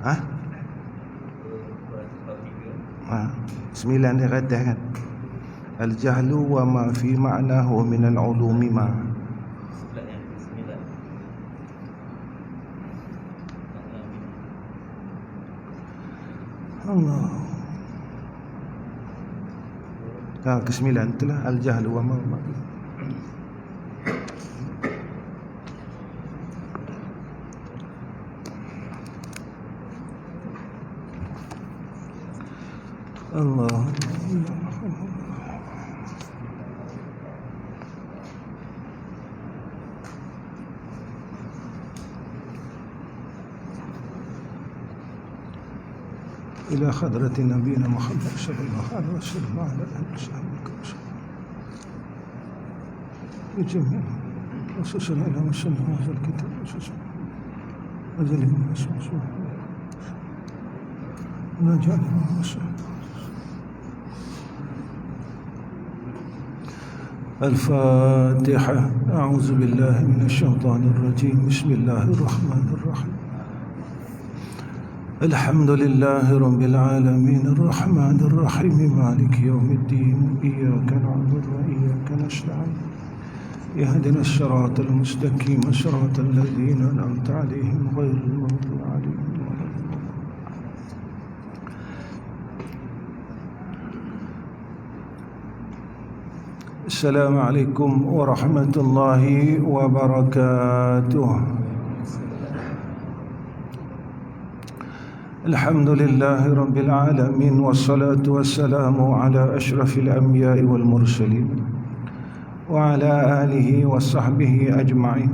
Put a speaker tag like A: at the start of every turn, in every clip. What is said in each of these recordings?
A: Ha? 9 dia kata kan. Al-jahlu wa ma fi ma'nahu min al-ulumi ma. Allah. Ke-9 itulah al-jahlu wa ma. Allah. إلى حضرة نبينا محمد صلى الله عليه وسلم وعلى آله وصحبه وسلم بجميع خصوصا إلى وسلم هذا الكتاب خصوصا أجل من أسماء ونجعل من أسماء. الفاتحة. أعوذ بالله من الشيطان الرجيم. بسم الله الرحمن الرحيم. الحمد لله رب العالمين الرحمن الرحيم مالك يوم الدين إياك نعبد وإياك نستعين اهدنا الصراط المستقيم صراط الذين أنعمت عليهم غير المغضوب عليهم ولا الضالين. السلام عليكم ورحمة الله وبركاته. الحمد لله رب العالمين والصلاة والسلام على أشرف الأنبياء والمرسلين وعلى آله وصحبه أجمعين.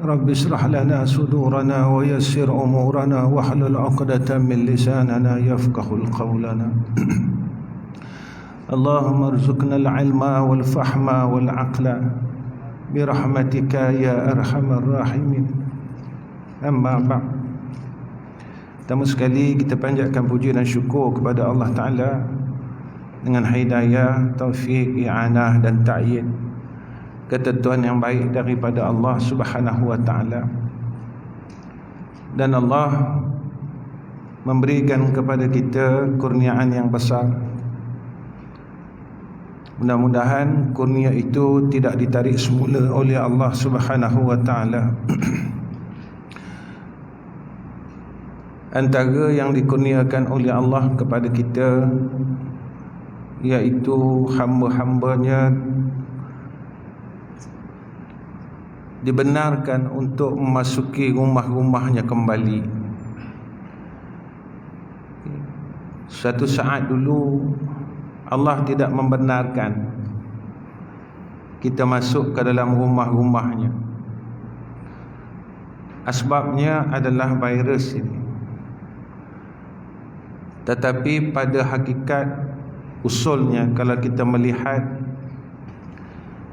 A: رب اشرح لنا صدورنا ويسر أمورنا واحلل عقدة من لساننا يفقه قولنا. اللهم ارزقنا العلم والفهم والعقل برحمتك يا أرحم الراحمين. أما بعد. Pertama sekali kita panjatkan puji dan syukur kepada Allah Ta'ala dengan hidayah, taufik, i'anah dan ta'yid, ketentuan yang baik daripada Allah Subhanahu wa Ta'ala. Dan Allah memberikan kepada kita kurniaan yang besar. Mudah-mudahan kurnia itu tidak ditarik semula oleh Allah Subhanahu wa Ta'ala. Antara yang dikurniakan oleh Allah kepada kita, iaitu hamba-hambanya dibenarkan untuk memasuki rumah-rumahnya kembali. Suatu saat dulu Allah tidak membenarkan kita masuk ke dalam rumah-rumahnya. Asbabnya adalah virus ini. Tetapi pada hakikat usulnya, kalau kita melihat,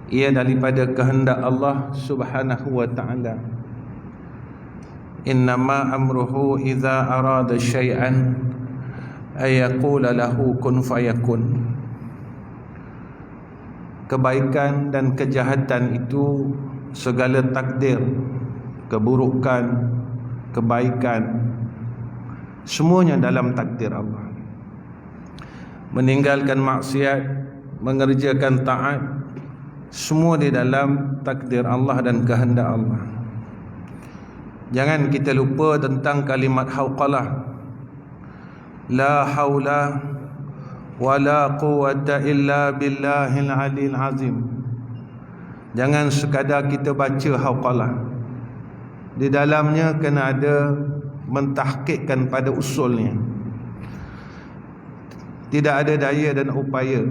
A: ia daripada kehendak Allah Subhanahu wa Ta'ala. Innama amruhu idza arada syai'an ayaqula lahu kun fayakun. Kebaikan dan kejahatan itu, segala takdir, keburukan, kebaikan, semuanya dalam takdir Allah. Meninggalkan maksiat, mengerjakan taat, semua di dalam takdir Allah dan kehendak Allah. Jangan kita lupa tentang kalimat hauqalah. La haula wa la quwwata illa billahil aliyil azim. Jangan sekadar kita baca hauqalah. Di dalamnya kena ada mentahqiqkan pada usulnya. Tidak ada daya dan upaya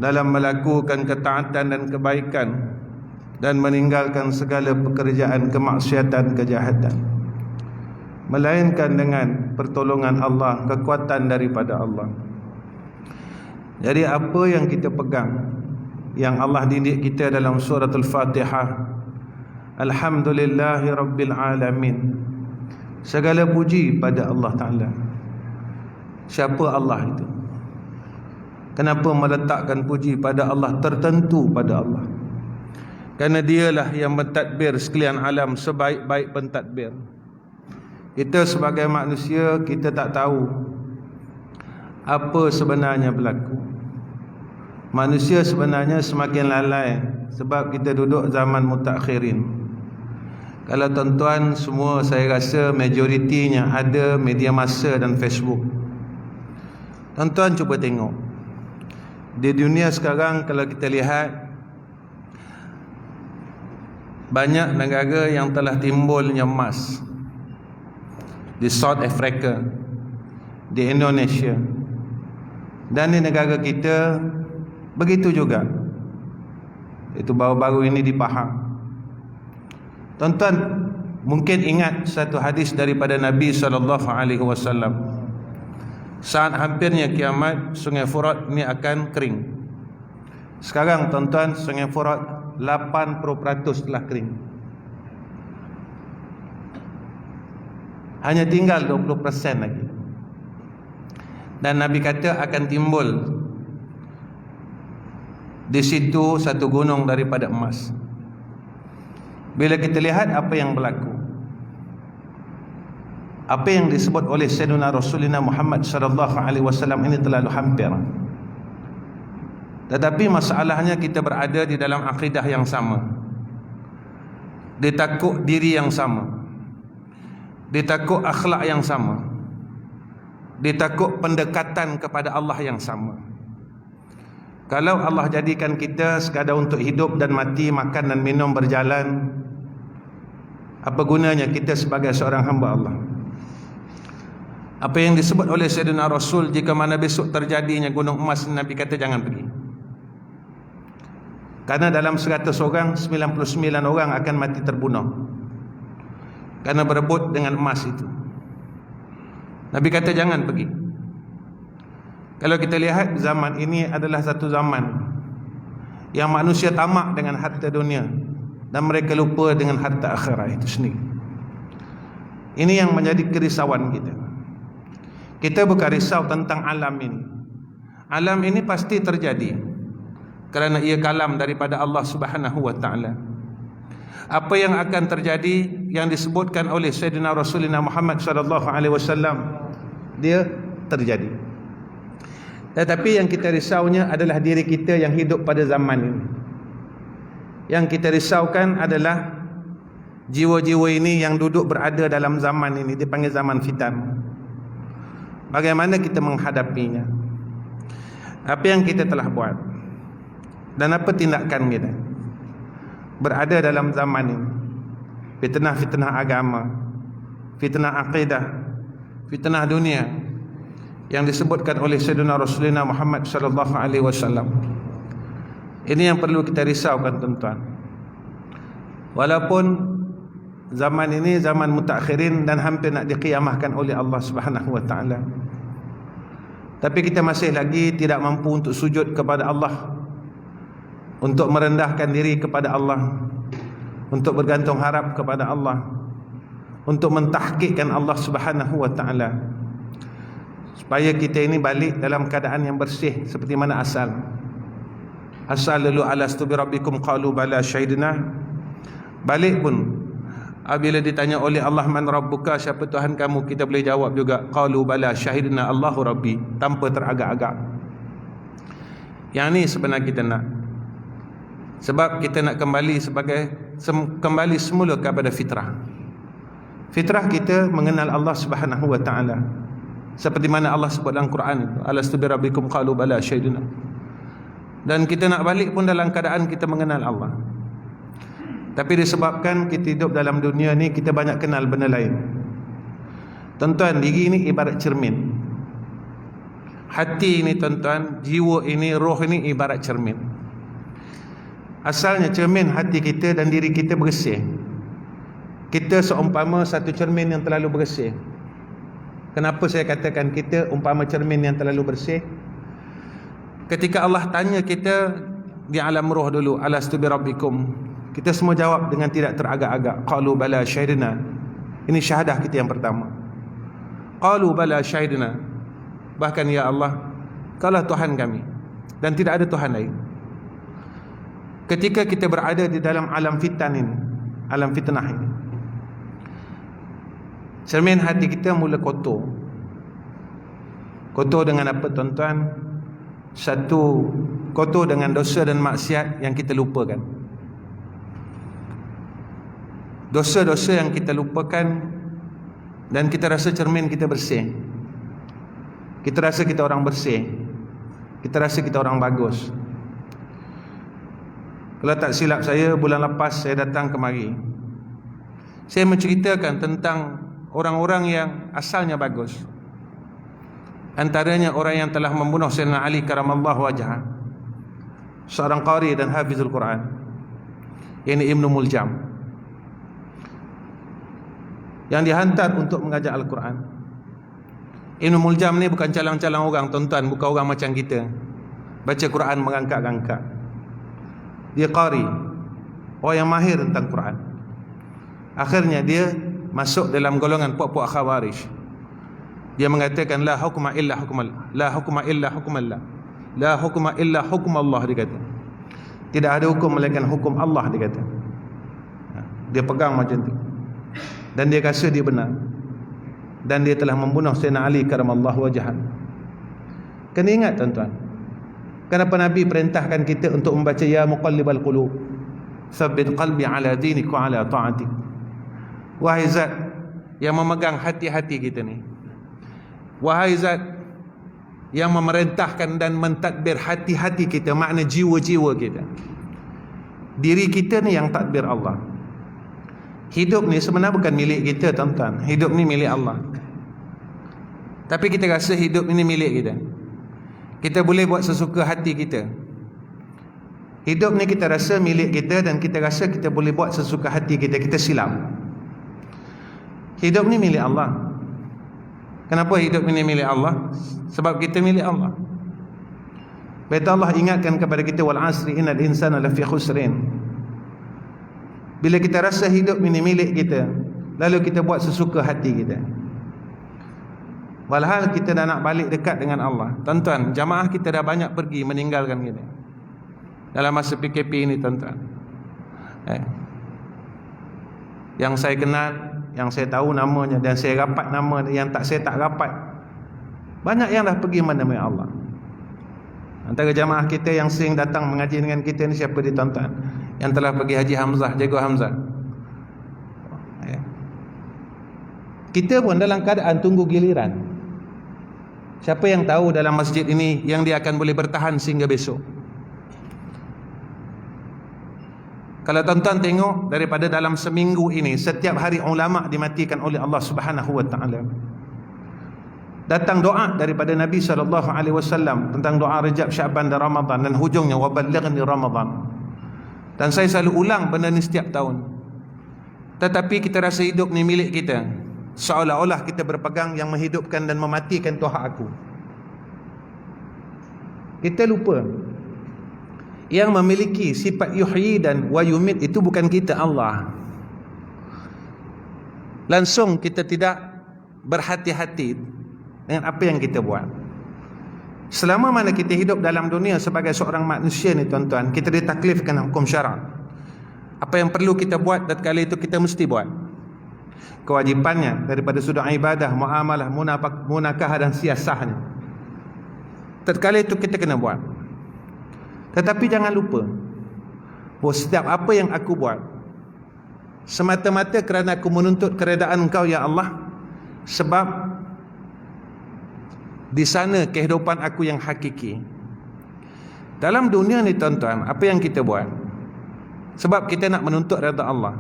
A: dalam melakukan ketaatan dan kebaikan dan meninggalkan segala pekerjaan kemaksiatan, kejahatan, melainkan dengan pertolongan Allah, kekuatan daripada Allah. Jadi apa yang kita pegang, yang Allah didik kita dalam surah Al-Fatihah, Alhamdulillahi Rabbil Alamin, segala puji pada Allah Ta'ala. Siapa Allah itu? Kenapa meletakkan puji pada Allah, tertentu pada Allah? Kerana dialah yang mentadbir sekalian alam sebaik-baik pentadbir. Kita sebagai manusia, kita tak tahu apa sebenarnya berlaku. Manusia sebenarnya semakin lalai sebab kita duduk zaman mutakhirin. Kalau tuan-tuan semua, saya rasa majoritinya ada media massa dan Facebook. Tuan-tuan cuba tengok di dunia sekarang, kalau kita lihat banyak negara yang telah timbulnya emas. Di South Africa, di Indonesia, dan di negara kita begitu juga. Itu baru-baru ini di Pahang. Tuan-tuan mungkin ingat satu hadis daripada Nabi SAW. Saat hampirnya kiamat, Sungai Furat ini akan kering. Sekarang tuan-tuan, Sungai Furat 80% telah kering. Hanya tinggal 20% lagi. Dan Nabi kata akan timbul di situ satu gunung daripada emas. Bila kita lihat apa yang berlaku, apa yang disebut oleh Sayyidina Rasulullah Muhammad SAW ini terlalu hampir. Tetapi masalahnya kita berada di dalam akidah yang sama, ditakut diri yang sama, ditakut akhlak yang sama, ditakut pendekatan kepada Allah yang sama. Kalau Allah jadikan kita sekadar untuk hidup dan mati, makan dan minum, berjalan, apa gunanya kita sebagai seorang hamba Allah? Apa yang disebut oleh Sayyidina Rasul, jika mana besok terjadinya gunung emas, Nabi kata jangan pergi. Karena dalam 100 orang, 99 orang akan mati terbunuh karena berebut dengan emas itu. Nabi kata jangan pergi. Kalau kita lihat, zaman ini adalah satu zaman yang manusia tamak dengan harta dunia dan mereka lupa dengan harta akhirat itu sendiri. Ini yang menjadi kerisauan kita. Kita bukan risau tentang alam ini. Alam ini pasti terjadi kerana ia kalam daripada Allah Subhanahu wa taala. Apa yang akan terjadi yang disebutkan oleh Sayyidina Rasulullah Muhammad SAW, dia terjadi. Tetapi yang kita risaunya adalah diri kita yang hidup pada zaman ini. Yang kita risaukan adalah jiwa-jiwa ini yang duduk berada dalam zaman ini, dipanggil zaman fitan. Bagaimana kita menghadapinya? Apa yang kita telah buat dan apa tindakan kita berada dalam zaman ini? Fitnah-fitnah agama, fitnah akidah, fitnah dunia yang disebutkan oleh Sayyidina Rasulullah Muhammad SAW. Ini yang perlu kita risaukan tuan-tuan. Walaupun zaman ini zaman mutakhirin dan hampir nak diqiyamahkan oleh Allah Subhanahu wa taala, tapi kita masih lagi tidak mampu untuk sujud kepada Allah, untuk merendahkan diri kepada Allah, untuk bergantung harap kepada Allah, untuk mentahqiqkan Allah Subhanahu wa taala, supaya kita ini balik dalam keadaan yang bersih seperti mana asal. Asal lalu alastu bi rabbikum qalu bala syahidna. Balik pun apabila ditanya oleh Allah, man rabbuka, siapa Tuhan kamu, kita boleh jawab juga qalu bala syahidna Allahu rabbi, tanpa teragak-agak. Yang ni sebenarnya kita nak. Sebab kita nak kembali semula kepada fitrah. Fitrah kita mengenal Allah Subhanahu wa taala. Seperti mana Allah sebut dalam Quran, alastu bi rabbikum qalu bala syahidna. Dan kita nak balik pun dalam keadaan kita mengenal Allah. Tapi disebabkan kita hidup dalam dunia ni, kita banyak kenal benda lain. Tuan-tuan, diri ini ibarat cermin. Hati ini tuan-tuan, jiwa ini, roh ini ibarat cermin. Asalnya cermin hati kita dan diri kita bersih. Kita seumpama satu cermin yang terlalu bersih. Kenapa saya katakan kita umpama cermin yang terlalu bersih? Ketika Allah tanya kita di alam roh dulu, alastu bi rabbikum, kita semua jawab dengan tidak teragak-agak, qalu bala syahidna. Ini syahadah kita yang pertama. Qalu bala syahidna. Bahkan ya Allah, Kaulah Tuhan kami dan tidak ada Tuhan lain. Ketika kita berada di dalam alam fitan ini, alam fitnah ini, Cermin hati kita mula kotor. Kotor dengan apa tuan-tuan? Satu, kotor dengan dosa dan maksiat yang kita lupakan. Dosa-dosa yang kita lupakan, dan kita rasa cermin kita bersih. Kita rasa kita orang bersih. Kita rasa kita orang bagus. Kalau tak silap saya, bulan lepas saya datang kemari. Saya menceritakan tentang orang-orang yang asalnya bagus. Antaranya orang yang telah membunuh Sayyidina Ali karamallahu wajhah, seorang qari dan hafizul Quran, yakni Ibnu Muljam, yang dihantar untuk mengajar Al-Quran. Ibnu Muljam ni bukan calang-calang orang tuan-tuan, bukan orang macam kita baca Quran mengangkat-angkat. Dia qari, orang yang mahir tentang Quran. Akhirnya dia masuk dalam golongan puak-puak Khawarij. Dia mengatakan la hukma illa hukmallah, la hukma illa hukmallah, la hukma illa hukmallah, dia kata. Tidak ada hukum melainkan hukum Allah, dia kata. Dia pegang macam tu. Dan dia rasa dia benar. Dan dia telah membunuh Sayyidina Ali karamallahu wajhah. Kena ingat tuan-tuan, kenapa Nabi perintahkan kita untuk membaca ya muqallibal qulub, tsabbit qalbi ala dinik wa ala ta'atik. Wahai zat yang memegang hati-hati kita ni, wahai zat yang memerintahkan dan mentadbir hati-hati kita, makna jiwa-jiwa kita. Diri kita ni yang tadbir Allah. Hidup ni sebenarnya bukan milik kita tuan-tuan. Hidup ni milik Allah. Tapi kita rasa hidup ini milik kita. Kita boleh buat sesuka hati kita. Hidup ni kita rasa milik kita, dan kita rasa kita boleh buat sesuka hati kita. Kita silap. Hidup ni milik Allah. Kenapa hidup ini milik Allah? Sebab kita milik Allah. Baita Allah ingatkan kepada kita, wal asri innal insana lafi khusrin. Bila kita rasa hidup ini milik kita, lalu kita buat sesuka hati kita, walhal kita dah nak balik dekat dengan Allah. Tuan-tuan, jamaah kita dah banyak pergi meninggalkan kita dalam masa PKP ini tuan-tuan. Yang saya kenal, yang saya tahu namanya, dan saya rapat nama, yang saya tak rapat, banyak yang dah pergi mana-mana Allah. Antara jamaah kita yang sering datang mengaji dengan kita ni, siapa dia tuan-tuan? Yang telah pergi Haji Hamzah, Jago Hamzah. Kita pun dalam keadaan tunggu giliran. Siapa yang tahu dalam masjid ini yang dia akan boleh bertahan sehingga besok? Kalau tuan-tuan tengok, daripada dalam seminggu ini, setiap hari ulama dimatikan oleh Allah Subhanahu wa taala. Datang doa daripada Nabi SAW tentang doa Rajab, Syaban dan Ramadan, dan hujungnya waballighni Ramadan. Dan saya selalu ulang benda ni setiap tahun. Tetapi kita rasa hidup ni milik kita, seolah-olah kita berpegang yang menghidupkan dan mematikan Tuhan aku. Kita lupa yang memiliki sifat yuhyi dan wa yumit itu bukan kita, Allah. Langsung kita tidak berhati-hati dengan apa yang kita buat. Selama mana kita hidup dalam dunia sebagai seorang manusia ni tuan-tuan, kita ditaklifkan hukum syarak. Apa yang perlu kita buat, dan kala itu kita mesti buat. Kewajipannya daripada sudut ibadah, muamalah, munakah dan siasahnya, tatkala itu kita kena buat. Tetapi jangan lupa bahawa setiap apa yang aku buat semata-mata kerana aku menuntut keredaan Engkau ya Allah, sebab di sana kehidupan aku yang hakiki. Dalam dunia ni tuan-tuan, apa yang kita buat sebab kita nak menuntut redha Allah.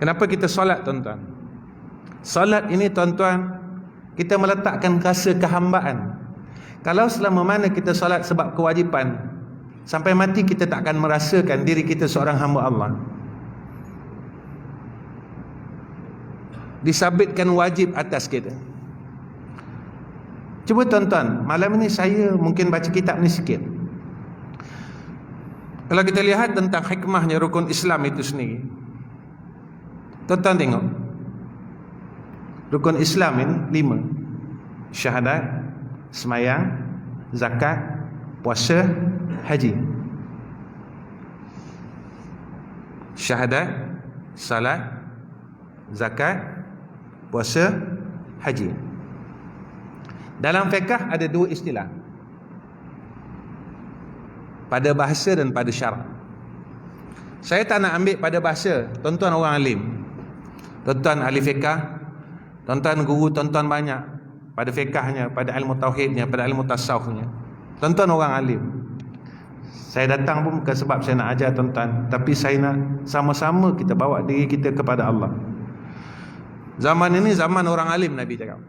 A: Kenapa kita solat tuan-tuan? Solat ini tuan-tuan, kita meletakkan rasa kehambaan. Kalau selama mana kita solat sebab kewajipan, sampai mati kita tak akan merasakan diri kita seorang hamba Allah. Disabitkan wajib atas kita. Cuba tuan-tuan, malam ini saya mungkin baca kitab ni sikit. Kalau kita lihat tentang hikmahnya rukun Islam itu sendiri, tuan-tuan tengok, rukun Islam ini 5: syahadat, semayang, zakat, puasa, haji. Syahadat, salat, zakat, puasa haji. Dalam fiqh ada dua istilah, pada bahasa dan pada syarak. Saya tak nak ambil pada bahasa, tuan-tuan orang alim, tuan-tuan ahli fiqh, tuan-tuan guru, tuan-tuan banyak pada fiqhnya, pada ilmu tauhidnya, pada ilmu tasawufnya, tuan-tuan orang alim. Saya datang pun bukan sebab saya nak ajar tuan-tuan, tapi saya nak sama-sama kita bawa diri kita kepada Allah. Zaman ini zaman orang alim, Nabi cakap.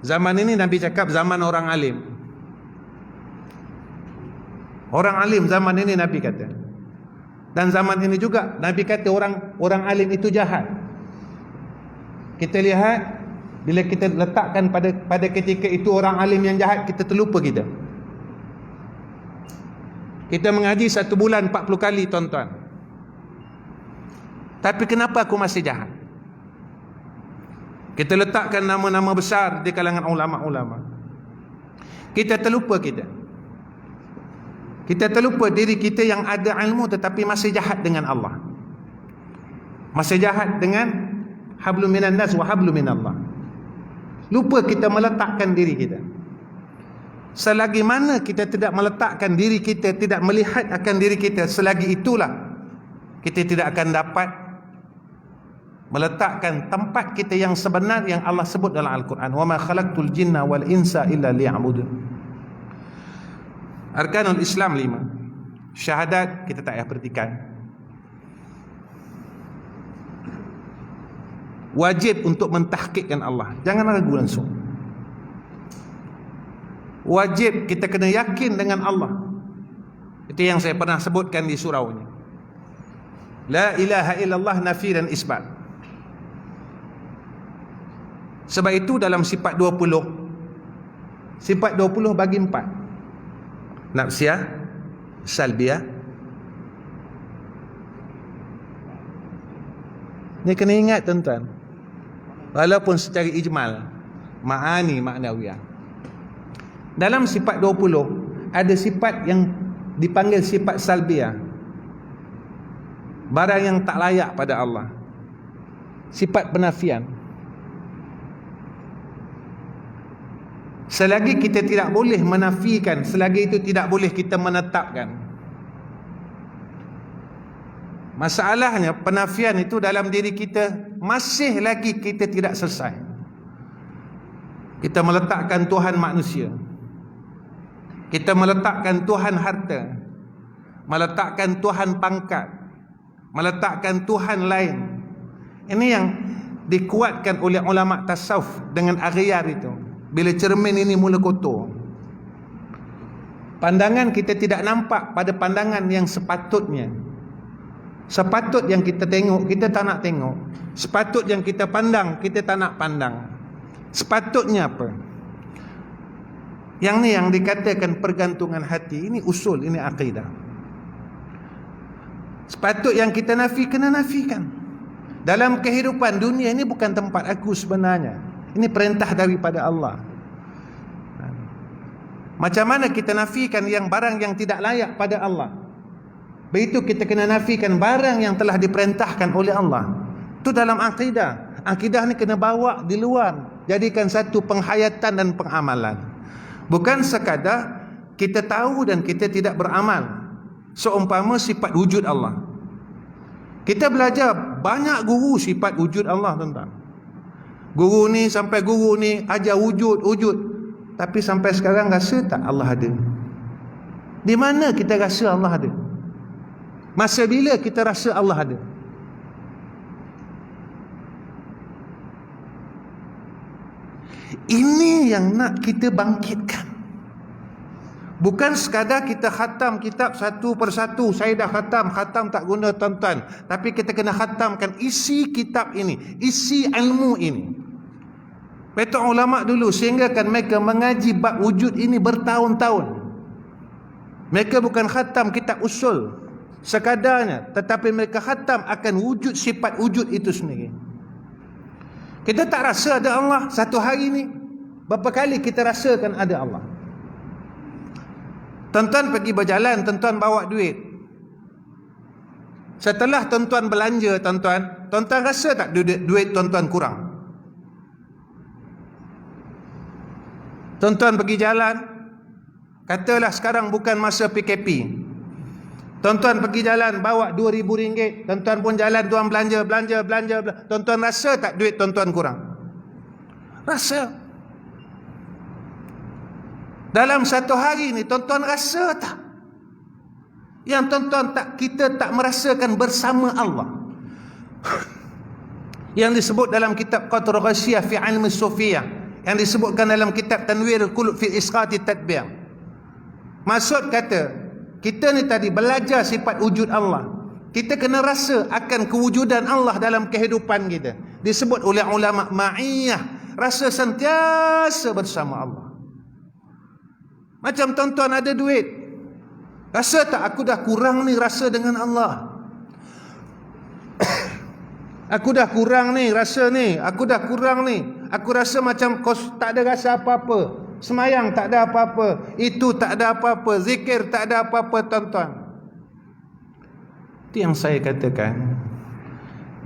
A: Zaman ini Nabi cakap zaman orang alim. Orang alim zaman ini Nabi kata. Dan zaman ini juga Nabi kata orang alim itu jahat. Kita lihat bila kita letakkan pada ketika itu orang alim yang jahat, kita terlupa kita. Kita mengaji 1 bulan 40 kali, tuan-tuan. Tapi kenapa aku masih jahat? Kita letakkan nama-nama besar di kalangan ulama-ulama. Kita terlupa kita. Kita terlupa diri kita yang ada ilmu tetapi masih jahat dengan Allah. Masih jahat dengan hablum minan nas wa hablum minallah. Lupa kita meletakkan diri kita. Selagi mana kita tidak meletakkan diri kita, tidak melihat akan diri kita, selagi itulah kita tidak akan dapat meletakkan tempat kita yang sebenar yang Allah sebut dalam Al-Quran, wa ma khalaqtul jinna wal insa illa liya'budun. Arkanul Islam 5. Syahadat kita tak payah perhatikan. Wajib untuk mentahqiqkan Allah, jangan ragu langsung. Wajib kita kena yakin dengan Allah. Itu yang saya pernah sebutkan di surau ini. La ilaha illallah nafi dan isbat. Sebab itu dalam sifat 20, sifat 20 bagi 4. Nafsiyah, salbiyah. Ni kena ingat, tuan-tuan. Walaupun secara ijmal, ma'ani maknawiyah. Dalam sifat 20 ada sifat yang dipanggil sifat salbiyah, barang yang tak layak pada Allah. Sifat penafian. Selagi kita tidak boleh menafikan, selagi itu tidak boleh kita menetapkan. Masalahnya penafian itu dalam diri kita masih lagi kita tidak selesai. Kita meletakkan Tuhan manusia, kita meletakkan Tuhan harta, meletakkan Tuhan pangkat, meletakkan Tuhan lain. Ini yang dikuatkan oleh ulama tasawuf dengan aghyar itu. Bila cermin ini mula kotor, pandangan kita tidak nampak pada pandangan yang sepatutnya. Sepatut yang kita tengok, kita tak nak tengok. Sepatut yang kita pandang, kita tak nak pandang. Sepatutnya apa? Yang ni yang dikatakan pergantungan hati. Ini usul, ini akidah. Sepatut yang kita nafi, kena nafikan. Dalam kehidupan dunia ini bukan tempat aku sebenarnya. Ini perintah daripada Allah. Macam mana kita nafikan yang barang yang tidak layak pada Allah? Begitu kita kena nafikan barang yang telah diperintahkan oleh Allah. Itu dalam akidah. Akidah ni kena bawa di luar, jadikan satu penghayatan dan pengamalan. Bukan sekadar kita tahu dan kita tidak beramal. Seumpama sifat wujud Allah. Kita belajar banyak guru sifat wujud Allah, tuan-tuan. Guru ni sampai guru ni ajar wujud. Tapi sampai sekarang rasa tak Allah ada? Di mana kita rasa Allah ada? Masa bila kita rasa Allah ada? Ini yang nak kita bangkitkan. Bukan sekadar kita khatam kitab satu persatu. Saya dah khatam tak guna, tuan-tuan. Tapi kita kena khatamkan isi kitab ini, isi ilmu ini. Betul ulama dulu sehingga kan mereka mengaji bab wujud ini bertahun-tahun. Mereka bukan khatam kitab usul sekadarnya, tetapi mereka khatam akan wujud, sifat wujud itu sendiri. Kita tak rasa ada Allah. Satu hari ni berapa kali kita rasakan ada Allah? Tuan-tuan pergi berjalan, tuan-tuan bawa duit. Setelah tuan-tuan belanja, tuan-tuan rasa tak duit tuan-tuan kurang? Tuan-tuan pergi jalan, katalah sekarang bukan masa PKP. Tuan-tuan pergi jalan bawa RM2,000. Tuan-tuan pun jalan, tuan belanja. Tuan-tuan rasa tak duit tuan-tuan kurang? Rasa. Dalam satu hari ni tuan-tuan rasa tak? Yang tuan-tuan kita tak merasakan bersama Allah. Yang disebut dalam kitab Qatrul Ghasyiyah fi Ilmi Sufiyah, yang disebutkan dalam kitab Tanwirul Qulub fi Isqati Tadbir. Maksud kata, kita ni tadi belajar sifat wujud Allah. Kita kena rasa akan kewujudan Allah dalam kehidupan kita. Disebut oleh ulama ma'iyah, rasa sentiasa bersama Allah. Macam tuan-tuan ada duit, rasa tak aku dah kurang ni rasa dengan Allah. Aku dah kurang ni rasa ni, aku dah kurang ni. Aku rasa macam tak ada rasa apa-apa. Semayang tak ada apa-apa, itu tak ada apa-apa, zikir tak ada apa-apa, tuan-tuan. Itu yang saya katakan,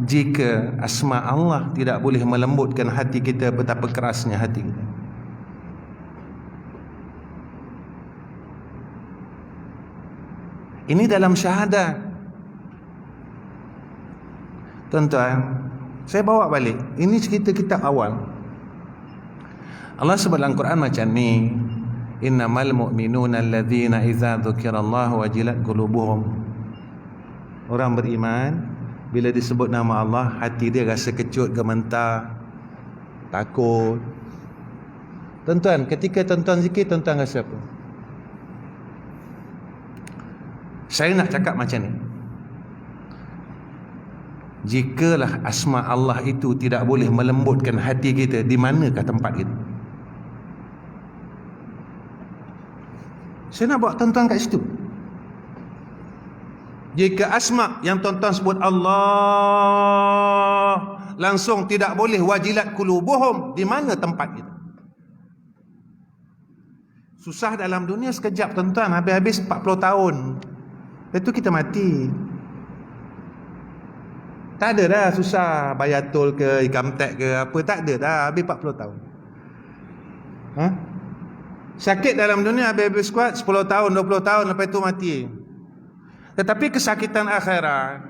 A: jika asma Allah tidak boleh melembutkan hati kita, betapa kerasnya hati kita. Ini dalam syahadat. Tuan-tuan, saya bawa balik, ini cerita kitab awal. Allah sebut dalam Quran macam ni, innamal mu'minuna alladzina idza dzukirallahu wajilat qulubuhum. Orang beriman bila disebut nama Allah, hati dia rasa kecut, gemetar, takut. Tuan-tuan, ketika tuan-tuan zikir, tuan-tuan rasa apa? Saya nak cakap macam ni, jikalah asma Allah itu tidak boleh melembutkan hati kita, di manakah tempat kita? Saya nak bawa tuan-tuan kat situ. Jika asma yang tuan-tuan sebut Allah langsung tidak boleh wajilat qulubuhum, di mana tempat kita? Susah dalam dunia sekejap tuan-tuan, habis-habis 40 tahun. Lepas tu kita mati. Tak ada dah susah bayar tol ke, income tax ke apa, tak ada dah, habis 40 tahun. Sakit dalam dunia habis-habis kuat 10 tahun, 20 tahun, lepas itu mati. Tetapi kesakitan akhirat,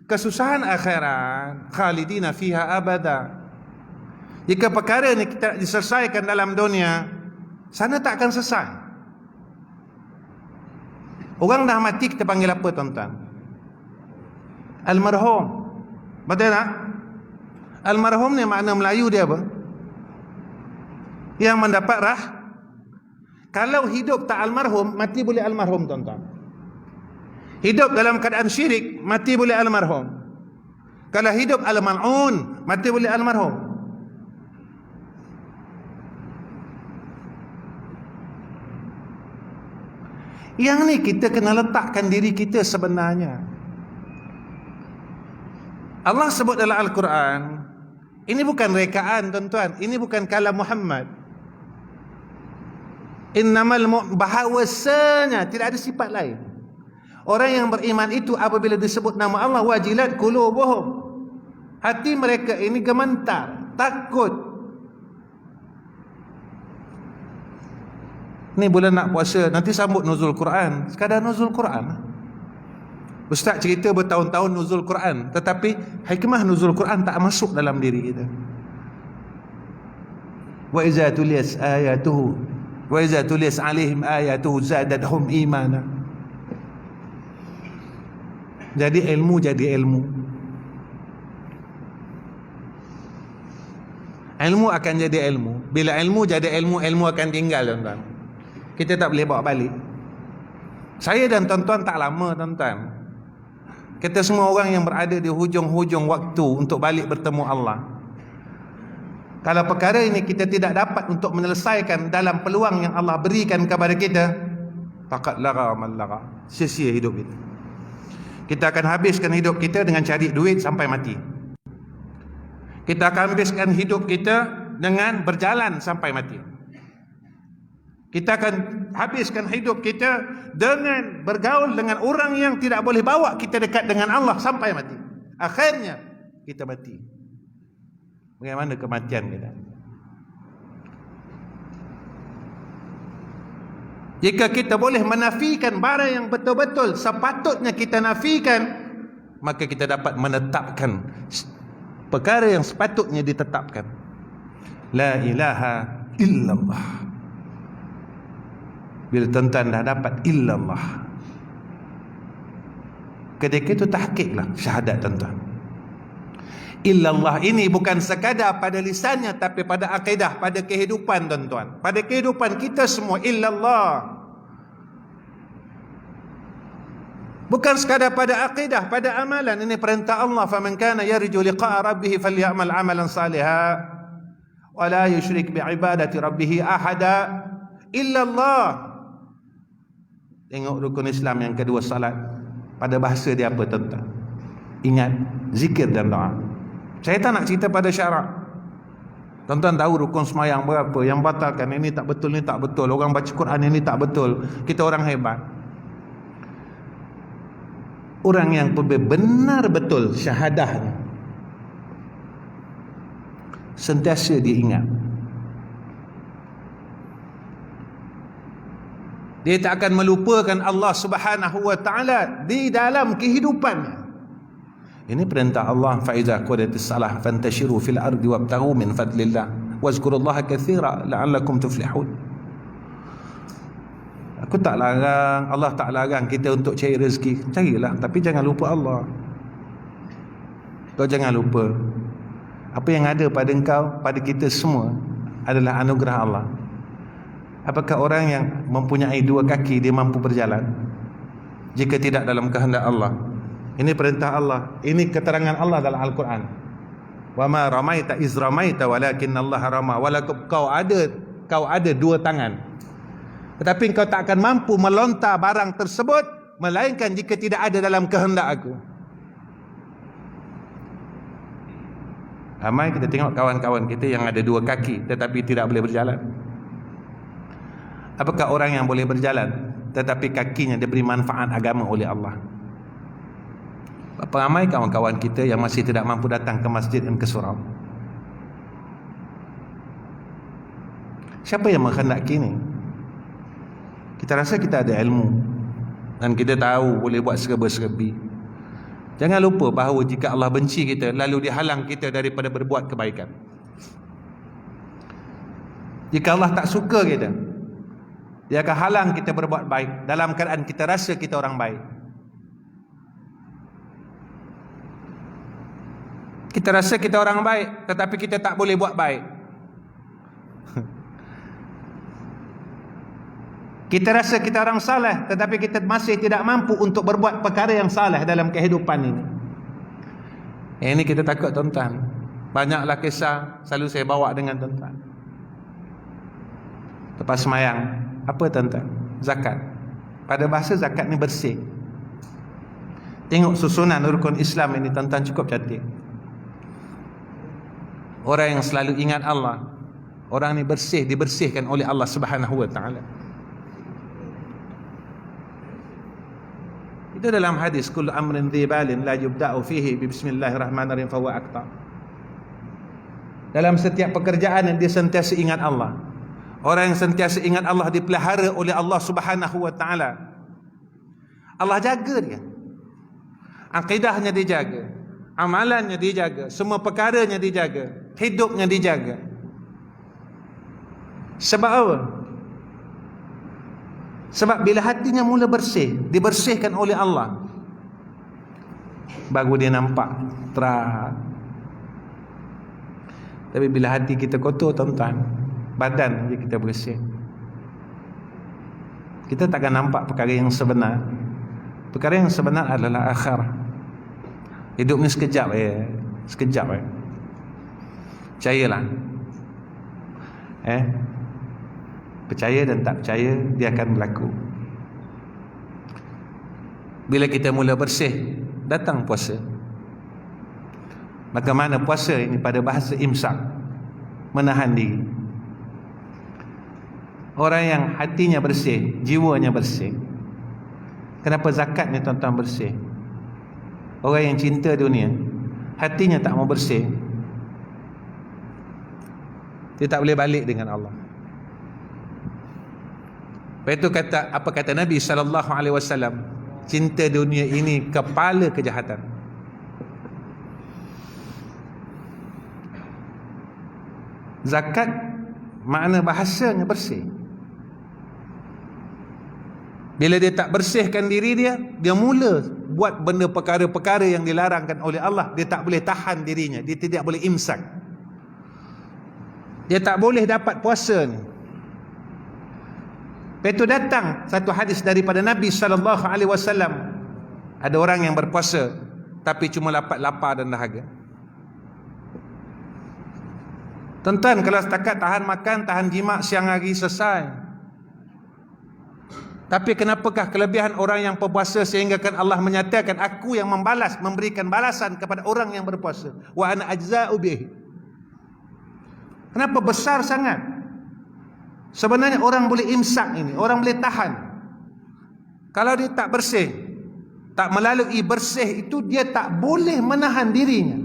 A: kesusahan akhirat, khalidina fiha abada. Jika perkara ni kita diselesaikan dalam dunia, sana tak akan selesai. Orang dah mati kita panggil apa, tuan-tuan? Almarhum. Betul tak? Almarhum ni makna Melayu dia apa? Yang mendapat Kalau hidup tak almarhum, mati boleh almarhum, tuan-tuan. Hidup dalam keadaan syirik, mati boleh almarhum. Kalau hidup al-mal'un, mati boleh almarhum. Yang ni kita kena letakkan diri kita sebenarnya. Allah sebut dalam Al-Quran, ini bukan rekaan, tuan-tuan, ini bukan kalam Muhammad. Bahawasanya tidak ada sifat lain. Orang yang beriman itu apabila disebut nama Allah, wajilat qulubuhum, hati mereka ini gemetar, takut. Ni bulan nak puasa, nanti sambut nuzul Quran. Sekadar nuzul Quran. Ustaz cerita bertahun-tahun nuzul Quran, tetapi hikmah nuzul Quran tak masuk dalam diri kita. Wa iza tuliyas ayatuhu wa iza tuliyas alaihim ayatuhu zadatuhum imana. Jadi ilmu jadi ilmu. Ilmu akan jadi ilmu. Bila ilmu jadi ilmu, ilmu akan tinggal, tuan-tuan. Kita tak boleh bawa balik. Saya dan tuan-tuan tak lama, tuan-tuan. Kita semua orang yang berada di hujung-hujung waktu untuk balik bertemu Allah. Kalau perkara ini kita tidak dapat untuk menyelesaikan dalam peluang yang Allah berikan kepada kita, faqad lara man lara, sia-sia hidup kita. Kita akan habiskan hidup kita dengan cari duit sampai mati. Kita akan habiskan hidup kita dengan berjalan sampai mati. Kita akan habiskan hidup kita dengan bergaul dengan orang yang tidak boleh bawa kita dekat dengan Allah sampai mati. Akhirnya kita mati. Bagaimana kematian kita? Jika kita boleh menafikan barang yang betul-betul sepatutnya kita nafikan, maka kita dapat menetapkan perkara yang sepatutnya ditetapkan. La ilaha illallah. Bila tuan-tuan dah dapat illallah, ketika itu tahqiqlah syahadat tuan-tuan. Illallah ini bukan sekadar pada lisannya, tapi pada akidah, pada kehidupan tuan-tuan. Pada kehidupan kita semua illallah. Bukan sekadar pada akidah, pada amalan. Ini perintah Allah, faman kana yarju liqa'a rabbih falyamal amalan salihan wa la yusyrik bi'ibadati rabbih ahada illallah. Tengok rukun Islam yang kedua, salat. Pada bahasa dia apa tuan-tuan? Ingat, zikir dan doa. Saya tak nak cerita pada syarak. Tuan-tuan tahu rukun semayang berapa, yang batalkan ini tak betul, ini tak betul, orang baca Quran ini tak betul, kita orang hebat. Orang yang benar betul syahadahnya, sentiasa dia ingat. Dia tak akan melupakan Allah Subhanahu wa taala di dalam kehidupannya. Ini perintah Allah, fa iza qadatis salah fantashiru fil ardi wabtaghu min fadlillah wazkurullaha katsira la'allakum tuflihun. Aku tak larang, Allah tak larang kita untuk cari rezeki. Carilah, tapi jangan lupa Allah. Kau jangan lupa apa yang ada pada engkau, pada kita semua adalah anugerah Allah. Apakah orang yang mempunyai dua kaki dia mampu berjalan? Jika tidak dalam kehendak Allah. Ini perintah Allah, ini keterangan Allah dalam Al-Quran. Wa ma ramaita iz ramaita walakin Allah rama. Walaupun kau ada dua tangan, tetapi kau tak akan mampu melontar barang tersebut melainkan jika tidak ada dalam kehendak aku. Ramai kita tengok kawan-kawan kita yang ada dua kaki tetapi tidak boleh berjalan. Apakah orang yang boleh berjalan tetapi kakinya diberi manfaat agama oleh Allah? Berapa ramai kawan-kawan kita yang masih tidak mampu datang ke masjid dan ke surau? Siapa yang menghendaki ini? Kita rasa kita ada ilmu dan kita tahu boleh buat serba-serbi. Jangan lupa bahawa jika Allah benci kita, lalu dihalang kita daripada berbuat kebaikan. Jika Allah tak suka kita, Dia akan halang kita berbuat baik dalam keadaan kita rasa kita orang baik. Kita rasa kita orang baik, tetapi kita tak boleh buat baik. Kita rasa kita orang saleh, tetapi kita masih tidak mampu untuk berbuat perkara yang saleh dalam kehidupan ini. Ini kita takut tuan-tuan. Banyaklah kisah selalu saya bawa dengan tuan-tuan. Lepas semayang, apa tuan-tuan? Zakat. Pada bahasa zakat ni bersih. Tengok susunan rukun Islam ini tuan-tuan, cukup cantik. Orang yang selalu ingat Allah, orang ni bersih, dibersihkan oleh Allah Subhanahu wa taala. Itu dalam hadis, kullu amrin dhibalin la yubda'u fihi bi bismillahirrahmanirrahim fa huwa aqta. Dalam setiap pekerjaan yang dia sentiasa ingat Allah. Orang yang sentiasa ingat Allah dipelihara oleh Allah Subhanahu wa taala. Allah jaga dia. Akidahnya dijaga, amalannya dijaga, semua perkaranya dijaga, hidupnya dijaga. Sebab apa? Sebab bila hatinya mula bersih, dibersihkan oleh Allah, baru dia nampak terang. Tapi bila hati kita kotor tuan-tuan, badan je kita bersih, kita takkan nampak perkara yang sebenar. Perkara yang sebenar adalah akhir. Hidup ni sekejap sekejap percayalah. Percaya dan tak percaya, dia akan berlaku. Bila kita mula bersih, datang puasa. Maka mana puasa ini pada bahasa imsak, menahan diri. Orang yang hatinya bersih, jiwanya bersih. Kenapa zakat ni tuan-tuan bersih? Orang yang cinta dunia, hatinya tak mau bersih, dia tak boleh balik dengan Allah. Itu kata apa kata Nabi sallallahu alaihi wasallam, cinta dunia ini kepala kejahatan. Zakat makna bahasanya bersih. Bila dia tak bersihkan diri dia, dia mula buat benda perkara-perkara yang dilarangkan oleh Allah. Dia tak boleh tahan dirinya, dia tidak boleh imsak, dia tak boleh dapat puasa ni. Lepas itu datang satu hadis daripada Nabi sallallahu alaihi wasallam, ada orang yang berpuasa tapi cuma dapat lapar dan dahaga. Tuan-tuan, kalau setakat tahan makan, tahan jimat siang hari selesai. Tapi kenapakah kelebihan orang yang berpuasa sehingga kan Allah menyatakan, aku yang membalas, memberikan balasan kepada orang yang berpuasa, wa ana ajza'u bih. Kenapa besar sangat? Sebenarnya orang boleh imsak ini, orang boleh tahan. Kalau dia tak bersih, tak melalui bersih itu, dia tak boleh menahan dirinya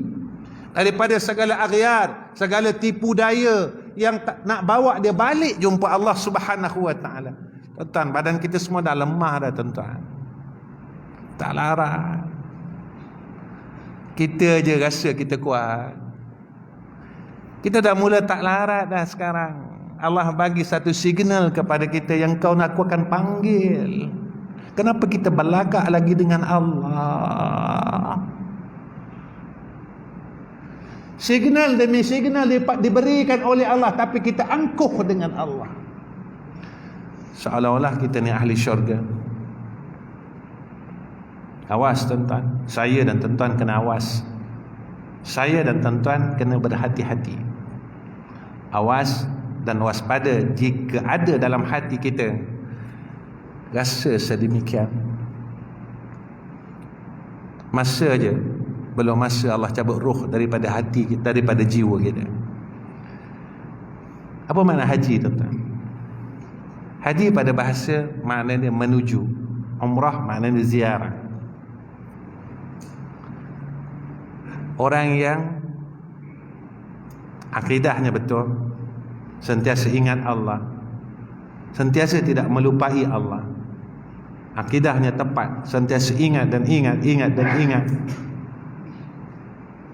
A: daripada segala aghyar, segala tipu daya yang tak nak bawa dia balik jumpa Allah Subhanahu wa taala. Tuan, badan kita semua dah lemah dah tuan-tuan. Tak larat. Kita je rasa kita kuat. Kita dah mula tak larat dah sekarang. Allah bagi satu signal kepada kita yang kau nak, aku akan panggil. Kenapa kita berlagak lagi dengan Allah? Signal demi signal diberikan oleh Allah, tapi kita angkuh dengan Allah. Seolah-olah kita ni ahli syurga. Awas tuan-tuan, saya dan tuan-tuan kena awas. Saya dan tuan-tuan kena berhati-hati. Awas dan waspada jika ada dalam hati kita rasa sedemikian. Masa je, belum masa Allah cabut roh daripada hati kita, daripada jiwa kita. Apa makna haji tuan-tuan? Haji pada bahasa maknanya menuju, umrah maknanya ziarah. Orang yang akidahnya betul, sentiasa ingat Allah, sentiasa tidak melupai Allah, akidahnya tepat, sentiasa ingat dan ingat dan ingat,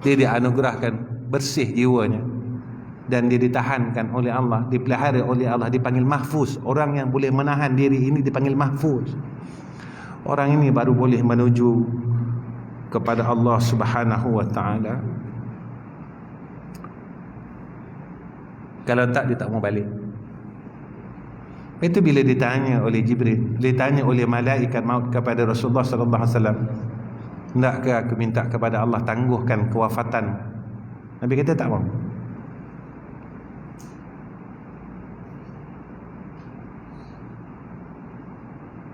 A: dia dianugerahkan bersih jiwanya dan dia ditahankan oleh Allah, dipelihara oleh Allah, dipanggil mahfuz. Orang yang boleh menahan diri ini dipanggil mahfuz. Orang ini baru boleh menuju kepada Allah Subhanahu wa taala. Kalau tak, dia tak mau balik. Itu bila ditanya oleh Jibril, ditanya oleh malaikat maut kepada Rasulullah sallallahu alaihi wasallam, hendakkah aku minta kepada Allah tangguhkan kewafatan? Nabi kata tak mau.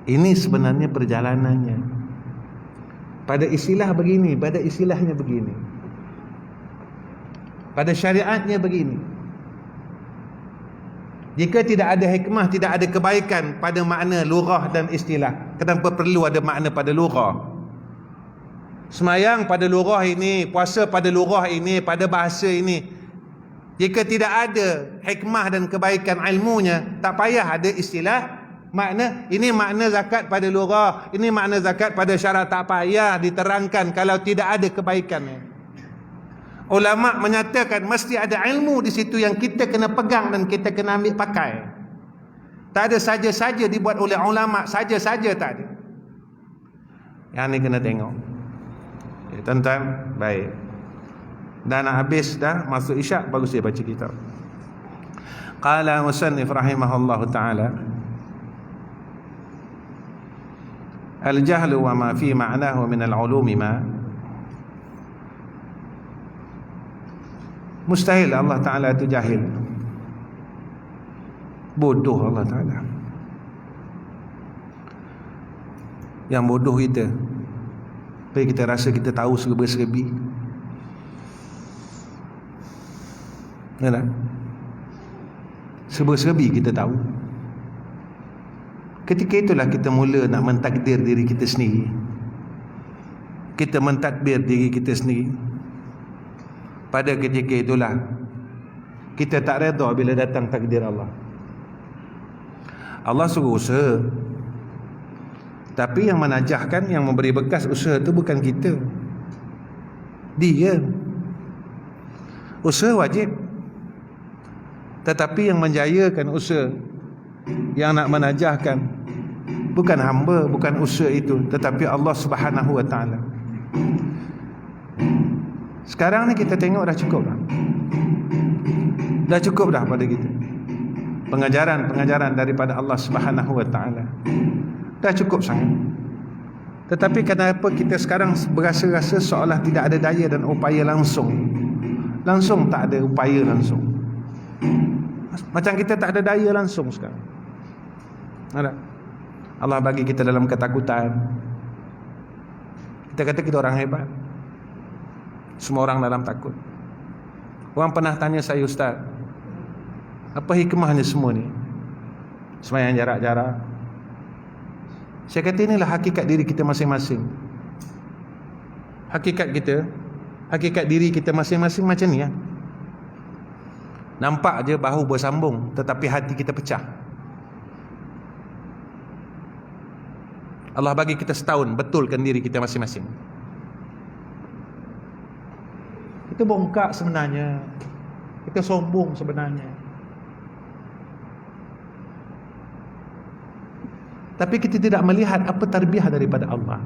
A: Ini sebenarnya perjalanannya. Pada istilah begini, pada istilahnya begini, pada syariatnya begini. Jika tidak ada hikmah, tidak ada kebaikan pada makna lughah dan istilah, kenapa perlu ada makna pada lughah? Semayang pada lughah ini, puasa pada lughah ini, pada bahasa ini. Jika tidak ada hikmah dan kebaikan ilmunya, tak payah ada istilah. Makna ini makna zakat pada lughah, ini makna zakat pada syarak, tak payah diterangkan kalau tidak ada kebaikannya. Ulama menyatakan mesti ada ilmu di situ yang kita kena pegang dan kita kena ambil pakai. Tak ada saja-saja dibuat oleh ulama, saja-saja tak ada. Yang ni kena tengok. Okay, tuan-tuan, baik. Dah nak habis dah, masuk isyak baru saya baca kitab. Qala musannif rahimahullahu ta'ala, al-jahlu wa ma fi ma'nahu min al-ulumi ma mustahil Allah Ta'ala itu jahil. Bodoh Allah Ta'ala. Yang bodoh kita, tapi kita rasa kita tahu serba-serbi. Ya tak? Serba-serbi kita tahu. Ketika itulah kita mula nak mentakdir diri kita sendiri. Kita mentadbir diri kita sendiri. Pada ketika itulah kita tak redha bila datang takdir Allah. Allah suruh usaha. Tapi yang menajahkan, yang memberi bekas usaha tu bukan kita. Dia. Usaha wajib. Tetapi yang menjayakan usaha, yang nak menajahkan, bukan hamba, bukan usaha itu, tetapi Allah Subhanahu wa taala. Sekarang ni kita tengok dah cukup dah. Dah cukup dah pada kita. Pengajaran daripada Allah Subhanahu wa taala. Dah cukup sangat. Tetapi kenapa kita sekarang berasa-rasa seolah tidak ada daya dan upaya langsung? Langsung tak ada upaya langsung. Macam kita tak ada daya langsung sekarang. Ada. Allah bagi kita dalam ketakutan. Kita kata kita orang hebat. Semua orang dalam takut. Orang pernah tanya saya, Ustaz, apa hikmahnya semua ni? Sembahyang jarak-jarak. Saya kata inilah hakikat diri kita masing-masing. Hakikat diri kita masing-masing macam ni ya. Nampak je bahu bersambung, tetapi hati kita pecah. Allah bagi kita setahun, betulkan diri kita masing-masing. Kita bongkak sebenarnya. Kita sombong sebenarnya. Tapi kita tidak melihat apa tarbiyah daripada Allah.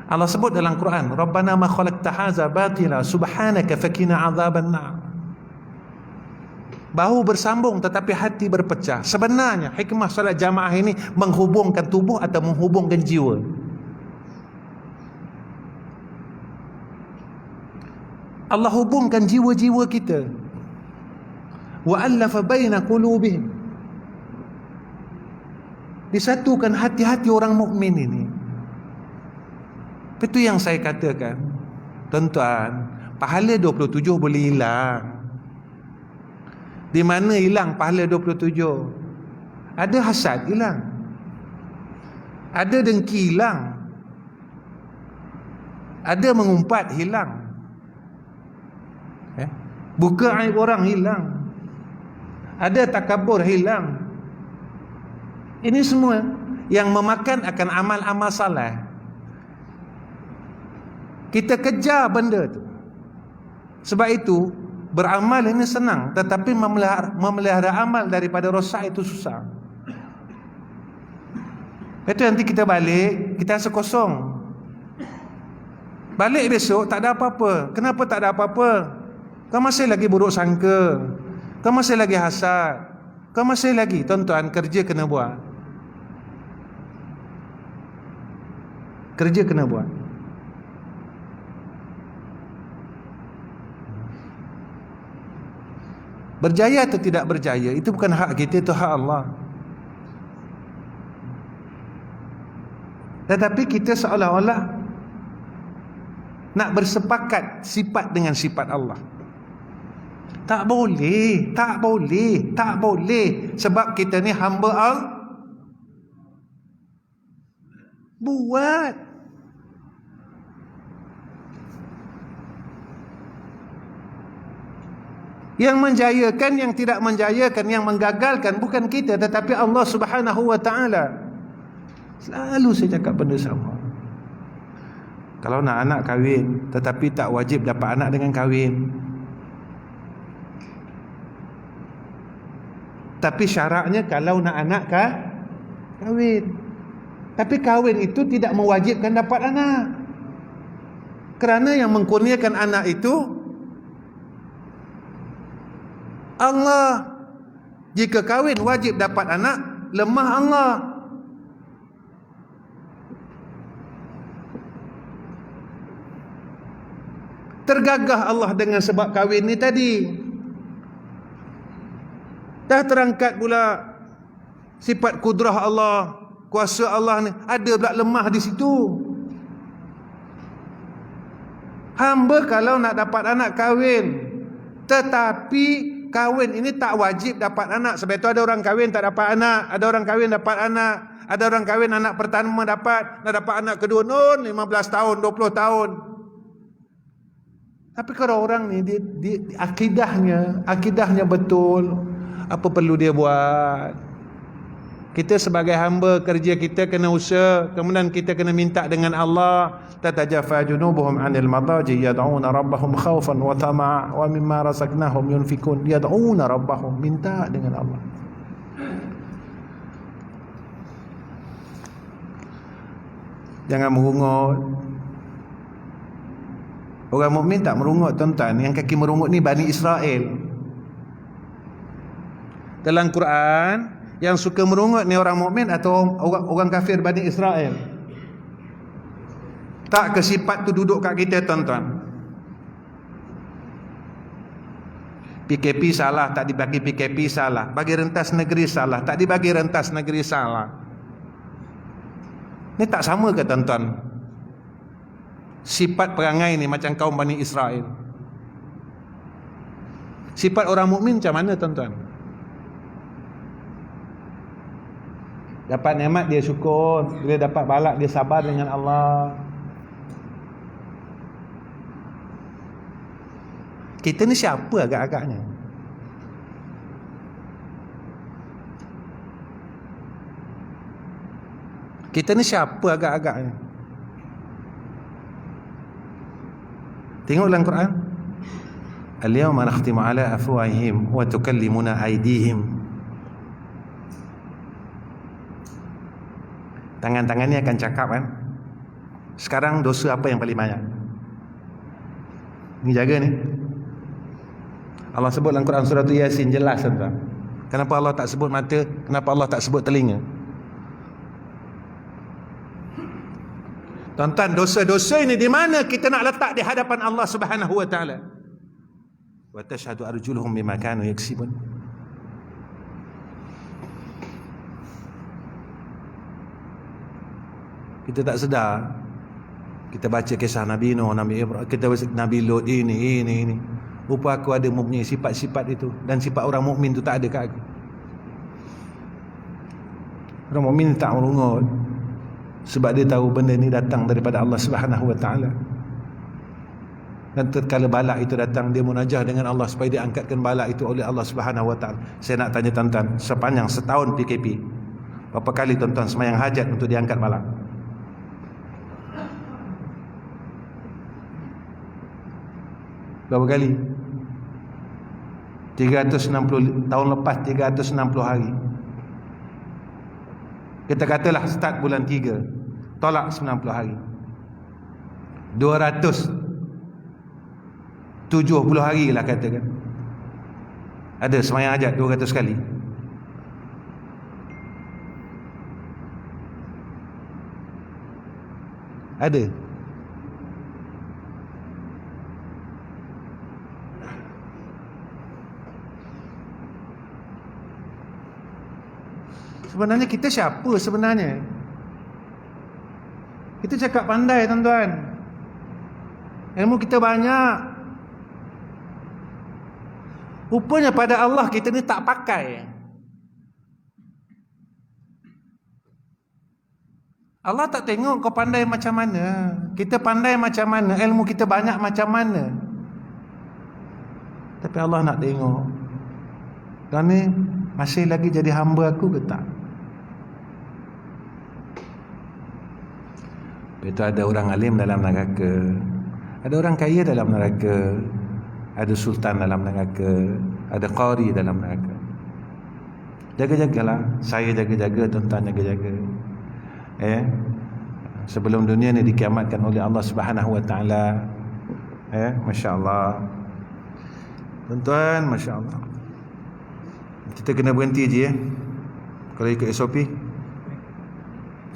A: Allah sebut dalam Quran, Rabbana ma khalaqta hadza batila subhanaka fakina azaban nar. Bahu bersambung tetapi hati berpecah. Sebenarnya hikmah solat jamaah ini menghubungkan tubuh atau menghubungkan jiwa. Allah hubungkan jiwa-jiwa kita. Wa allafa baina qulubihim. Disatukan hati-hati orang mukmin ini. Itu yang saya katakan, tuan-tuan, pahala 27 boleh hilang. Di mana hilang pahala 27? Ada hasad hilang, ada dengki hilang, ada mengumpat hilang, buka aib orang hilang, ada takabur hilang. Ini semua yang memakan akan amal-amal saleh. Kita kejar benda tu. Sebab itu beramal ini senang, tetapi memelihara amal daripada rosak itu susah. Itu nanti kita balik, kita rasa kosong. Balik besok tak ada apa-apa. Kenapa tak ada apa-apa? Kau masih lagi buruk sangka, kau masih lagi hasad, kau masih lagi. Tuan-tuan, kerja kena buat. Kerja kena buat. Berjaya atau tidak berjaya, itu bukan hak kita, itu hak Allah. Tetapi kita seolah-olah nak bersepakat sifat dengan sifat Allah. Tak boleh, tak boleh, tak boleh. Sebab kita ni hamba Allah. Buat. Yang menjayakan, yang tidak menjayakan, yang menggagalkan bukan kita, tetapi Allah Subhanahu wa taala. Selalu saya cakap benda sama. Kalau nak anak kahwin, tetapi tak wajib dapat anak dengan kahwin. Tapi syaratnya kalau nak anak kahwin. Tapi kahwin itu tidak mewajibkan dapat anak. Kerana yang mengkurniakan anak itu Allah. Jika kahwin wajib dapat anak, lemah Allah. Tergagah Allah dengan sebab kahwin ni tadi. Dah terangkat pula sifat kudrah Allah, kuasa Allah ni, ada pula lemah di situ. Hamba kalau nak dapat anak kahwin, tetapi kahwin ini tak wajib dapat anak. Sebab itu ada orang kahwin tak dapat anak, ada orang kahwin dapat anak, ada orang kahwin anak pertama dapat, nak dapat anak kedua 15 tahun, 20 tahun. Tapi kalau orang ni dia akidahnya betul, apa perlu dia buat? Kita sebagai hamba, kerja kita kena usaha, kemudian kita kena minta dengan Allah. Tatajafa junubuhum 'anil madaji yad'una rabbahum khaufan wa tama'a wa mimma razaqnahum yunfikun. Yad'una rabbahum, minta dengan Allah. Jangan merungut. Orang mukmin tak merungut, tuan-tuan. Yang kaki merungut ni Bani Israel. Dalam Quran, yang suka merungut ni orang mukmin atau orang kafir Bani Israel? Tak ke sifat tu duduk kat kita, tuan-tuan? PKP salah, tak dibagi PKP salah. Bagi rentas negeri salah, tak dibagi rentas negeri salah. Ni tak sama ke, tuan-tuan? Sifat perangai ni macam kaum Bani Israel. Sifat orang mukmin macam mana, tuan-tuan? Dapat nikmat dia syukur, bila dapat balak dia sabar dengan Allah. Kita ni siapa agak-agaknya? Kita ni siapa agak-agaknya? Tengok dalam Quran. Al-yawma nakhtimu ala afwahihim wa tukallimuna aydihim. Tangan-tangan ni akan cakap kan. Sekarang dosa apa yang paling banyak? Ni jaga ni. Allah sebut dalam Quran surah Yasin jelas, tuan. Kenapa Allah tak sebut mata? Kenapa Allah tak sebut telinga? Tuan-tuan, dosa-dosa ini di mana kita nak letak di hadapan Allah Subhanahu wa taala? Wa tashhadu arjuluhum bima kanu yaksibun. Kita tak sedar. Kita baca kisah Nabi Nuh, Nabi Ibrahim, kita baca Nabi Lut, ini. Rupa aku ada mempunyai sifat-sifat itu, dan sifat orang mukmin tu tak ada kat aku. Orang mukmin tak merungut sebab dia tahu benda ni datang daripada Allah Subhanahu wa taala. Dan tatkala balak itu datang, dia munajah dengan Allah supaya dia angkatkan balak itu oleh Allah Subhanahu wa taala. Saya nak tanya tuan-tuan, sepanjang setahun PKP, berapa kali tuan-tuan sembahyang hajat untuk diangkat balak? Berapa kali? 360 tahun lepas, 360 hari. Kita katalah start bulan 3, tolak 90 hari. 270 hari lah katakan. Ada sembahyang hajat 200 kali. Ada. Sebenarnya kita siapa sebenarnya? Kita cakap pandai, tuan-tuan. Ilmu kita banyak. Rupanya pada Allah kita ni tak pakai. Allah tak tengok kau pandai macam mana, kita pandai macam mana, ilmu kita banyak macam mana. Tapi Allah nak tengok, kau ni masih lagi jadi hamba aku ke tak? Itu ada orang alim dalam neraka, ada orang kaya dalam neraka, ada sultan dalam neraka, ada qari dalam neraka. Jaga-jagalah. Saya jaga-jaga, tuan-tuan jaga-jaga. Sebelum dunia ni dikiamatkan oleh Allah Subhanahu wa taala. Masya-Allah. Tuan-tuan, masya-Allah. Kita kena berhenti je kalau ikut SOP.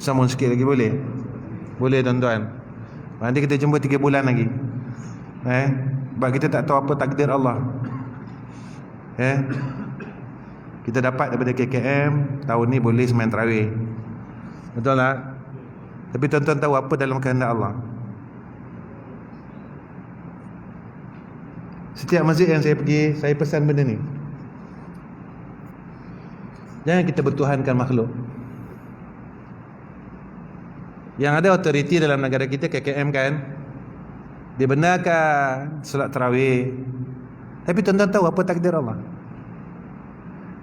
A: Sambung sikit lagi boleh? Boleh, tuan-tuan. Nanti kita jumpa 3 bulan lagi. Sebab kita tak tahu apa takdir Allah. Kita dapat daripada KKM tahun ni boleh sembang tarawih. Betul tak? Tapi tuan-tuan tahu apa dalam kehendak Allah. Setiap masjid yang saya pergi, saya pesan benda ni. Jangan kita bertuhankan makhluk. Yang ada otoriti dalam negara kita KKM kan, dia benarkan solat tarawih. Tapi tuan-tuan tahu apa takdir Allah.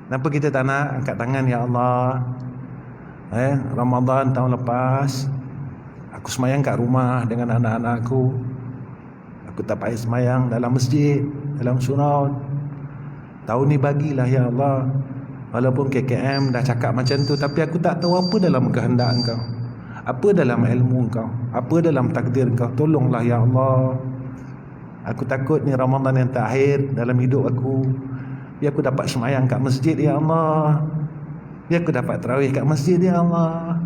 A: Kenapa kita tak nak angkat tangan, ya Allah, Ramadan tahun lepas aku semayang kat rumah dengan anak-anak aku. Aku tak payah semayang dalam masjid, dalam surau. Tahun ni bagilah ya Allah. Walaupun KKM dah cakap macam tu, tapi aku tak tahu apa dalam kehendak Engkau, apa dalam ilmu Engkau, apa dalam takdir Engkau. Tolonglah ya Allah. Aku takut ni Ramadan yang terakhir dalam hidup aku. Biar aku dapat semayang kat masjid ya Allah. Biar aku dapat tarawih kat masjid ya Allah.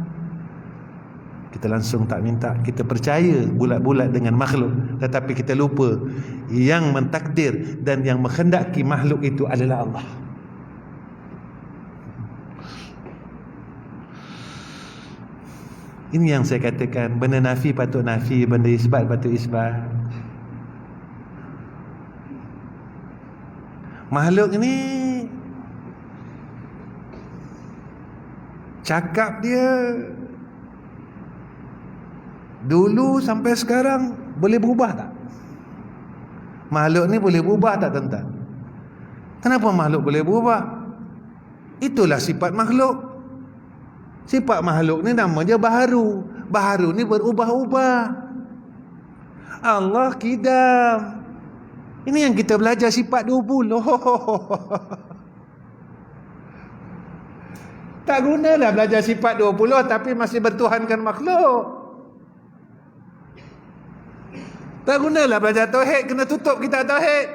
A: Kita langsung tak minta. Kita percaya bulat-bulat dengan makhluk, tetapi kita lupa yang mentakdir dan yang menghendaki makhluk itu adalah Allah. Ini yang saya katakan, benda nafi patut nafi, benda isbat patut isbat. Makhluk ni cakap dia dulu sampai sekarang boleh berubah tak? Makhluk ni boleh berubah tak tuan-tuan? Kenapa makhluk boleh berubah? Itulah sifat makhluk. Sifat makhluk ni nama dia baharu. Baharu ni berubah-ubah. Allah kidam. Ini yang kita belajar sifat 20. Tak gunalah belajar sifat 20 tapi masih bertuhankan makhluk. Tak gunalah belajar tauhid, kena tutup kitab tauhid.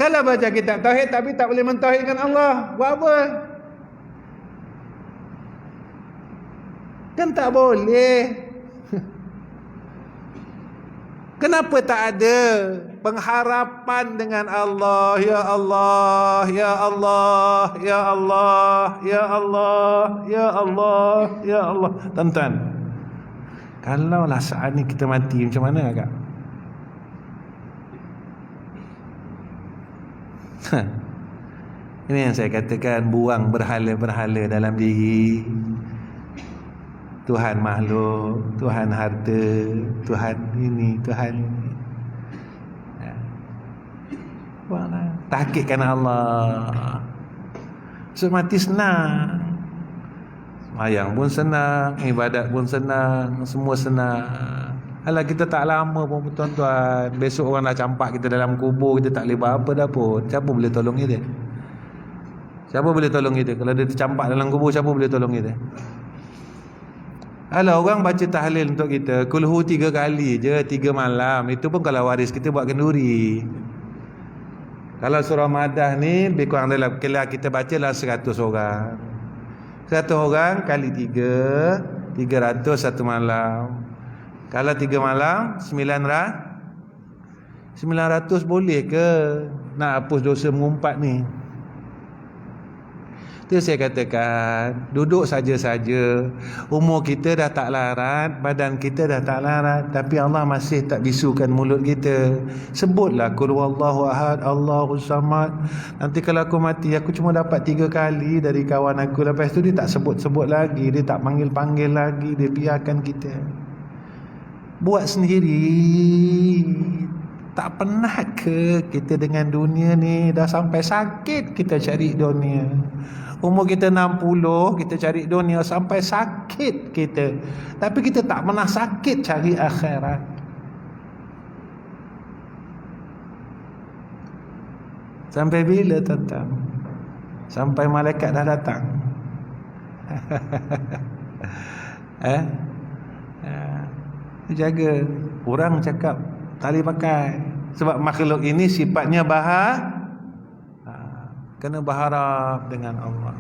A: Kalau baca kitab tauhid tapi tak boleh mentauhidkan Allah, buat apa? Kan tak boleh. Kenapa tak ada pengharapan dengan Allah? Ya Allah, ya Allah, ya Allah, ya Allah, ya Allah, ya Allah. Tuan-tuan, kalaulah saat ni kita mati, macam mana agak? Ini yang saya katakan, buang berhala-berhala dalam diri. Tuhan makhluk, Tuhan harta, Tuhan ini, Tuhan ini. Buanglah. Tahkikkan Allah. So mati senang. Sembahyang pun senang, ibadat pun senang, semua senang. Alah, kita tak lama pun tuan-tuan. Besok orang dah campak kita dalam kubur, kita tak boleh buat apa dah pun. Siapa boleh tolong kita? Siapa boleh tolong kita? Kalau dia tercampak dalam kubur, siapa boleh tolong kita? Alah, orang baca tahlil untuk kita, kulhu 3 kali je, 3 malam. Itu pun kalau waris kita buat kenduri. Kalau surah Madah ni lebih kurang dalam, kalau kita baca lah 100 orang. 100 orang kali 3, 300 satu malam. Kalau 3 malam 900 boleh ke nak hapus dosa mengumpat ni? Itu saya katakan, duduk saja-saja. Umur kita dah tak larat, badan kita dah tak larat, tapi Allah masih tak bisukan mulut kita. Sebutlah qul huwallahu ahad, Allahus samad. Nanti kalau aku mati, aku cuma dapat 3 kali dari kawan aku. Lepas tu dia tak sebut-sebut lagi, dia tak panggil-panggil lagi, dia biarkan kita buat sendiri. Tak penat ke kita dengan dunia ni? Dah sampai sakit kita cari dunia. Umur kita 60, kita cari dunia sampai sakit kita. Tapi kita tak pernah sakit cari akhirat. Sampai bila tuan-tuan? Sampai malaikat dah datang. Jaga. Orang cakap tak boleh pakai, sebab makhluk ini sifatnya kena berharap dengan Allah.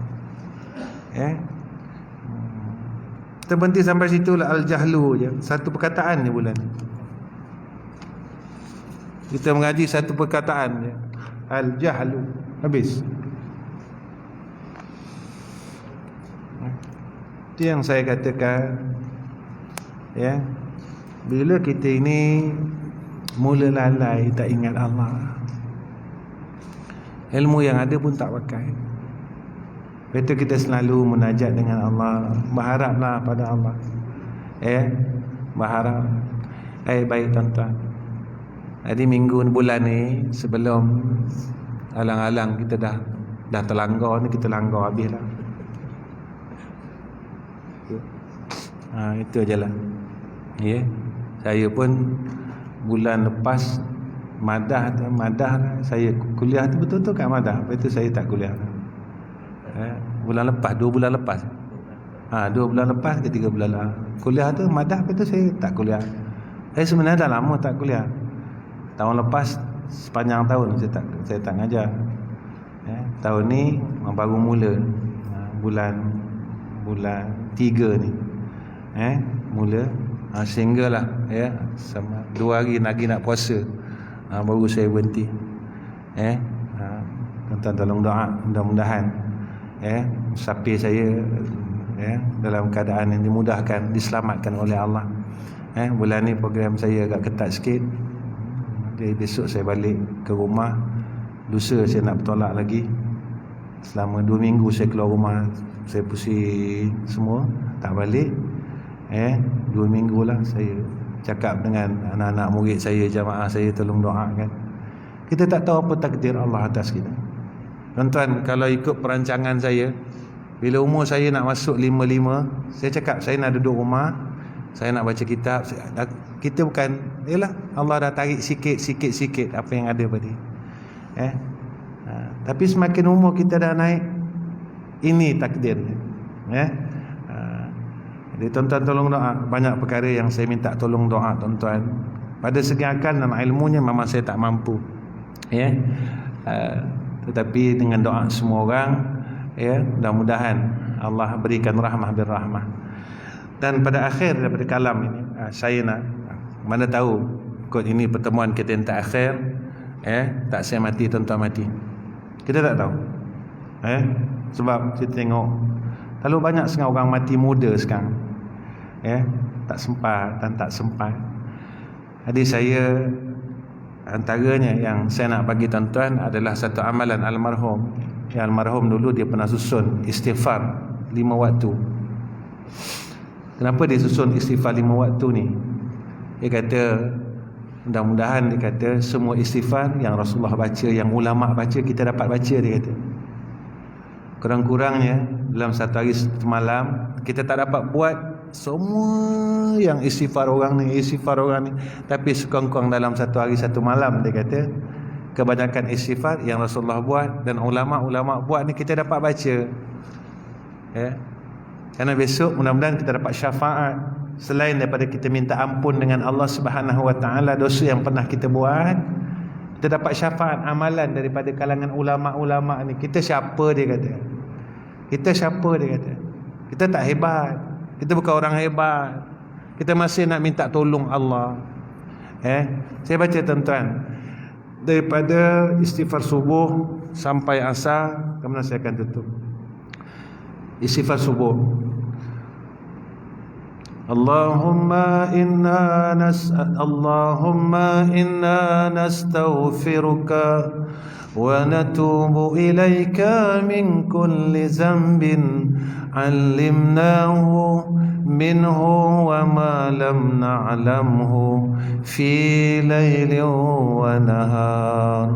A: Kita berhenti sampai situ lah. Al-jahlu je, satu perkataan je bulan ni. Kita mengaji satu perkataan je, al-jahlu, habis. Itu yang saya katakan, ya. Bila kita ini mula lalai, tak ingat Allah, ilmu yang ada pun tak pakai. Betul, kita selalu munajat dengan Allah, berharaplah pada Allah. Berharap. Baik tuan-tuan. Jadi minggu bulan ni sebelum alang-alang kita dah terlanggar ni, kita langgar habislah. Itu ajalah. Ya. Saya pun bulan lepas madah saya kuliah tu betul-betul kat madah. Lepas tu saya tak kuliah. Bulan lepas, 2 bulan lepas. 2 bulan lepas ke 3 bulan lah. Kuliah tu madah, lepas tu saya tak kuliah. Saya sebenarnya dah lama tak kuliah. Tahun lepas sepanjang tahun saya tak ngajar. Tahun ni baru mula. Bulan 3 ni. Mula sehinggalah sama 2 hari lagi nak puasa. Baru saya berhenti. Tuan-tuan tolong doa, mudah-mudahan sapi saya dalam keadaan yang dimudahkan, diselamatkan oleh Allah. Bulan ni program saya agak ketat sikit. Jadi besok saya balik ke rumah. Lusa saya nak bertolak lagi. Selama 2 minggu saya keluar rumah, saya pusing semua, tak balik. 2 minggu lah saya cakap dengan anak-anak murid saya, jamaah saya, tolong doakan. Kita tak tahu apa takdir Allah atas kita. Tuan-tuan, kalau ikut perancangan saya, bila umur saya nak masuk 55, saya cakap saya nak duduk rumah, saya nak baca kitab. Kita bukan, yalah, Allah dah tarik sikit apa yang ada pada tapi semakin umur kita dah naik, ini takdirnya. Jadi tuan-tuan tolong doa. Banyak perkara yang saya minta tolong doa tuan-tuan. Pada segi akal dan ilmunya memang saya tak mampu. Tetapi dengan doa semua orang, mudah-mudahan Allah berikan rahmah birrahmah. Dan pada akhir daripada kalam ini, saya nak, mana tahu kot ini pertemuan kita yang terakhir, tak saya mati, tuan-tuan mati. Kita tak tahu. Sebab kita tengok terlalu banyak sangat orang mati muda sekarang. Tak sempat. Jadi saya, antaranya yang saya nak bagi tuan-tuan adalah satu amalan almarhum. Almarhum dulu dia pernah susun istighfar 5 waktu. Kenapa dia susun istighfar 5 waktu ni? Dia kata, mudah-mudahan dia kata semua istighfar yang Rasulullah baca, yang ulama baca, kita dapat baca, dia kata. Kurang-kurangnya dalam satu hari satu malam kita tak dapat buat semua yang istighfar orang ni, tapi sekurang-kurang dalam satu hari satu malam, dia kata kebanyakan istighfar yang Rasulullah buat dan ulama-ulama buat ni kita dapat baca. Karena besok mudah-mudahan kita dapat syafaat. Selain daripada kita minta ampun dengan Allah Subhanahu Wa Taala dosa yang pernah kita buat, kita dapat syafaat amalan daripada kalangan ulama-ulama ni. Kita siapa, dia kata? Kita tak hebat. Kita bukan orang hebat. Kita masih nak minta tolong Allah. Saya baca tuan-tuan, daripada istighfar subuh sampai asar, kemudian saya akan tutup. Istighfar subuh. Allahumma inna nastaghfiruka wa natubu ilaika min kulli dhanbin 'allimnahu minhu wa ma lam na'lamhu fi laylin wa nahar.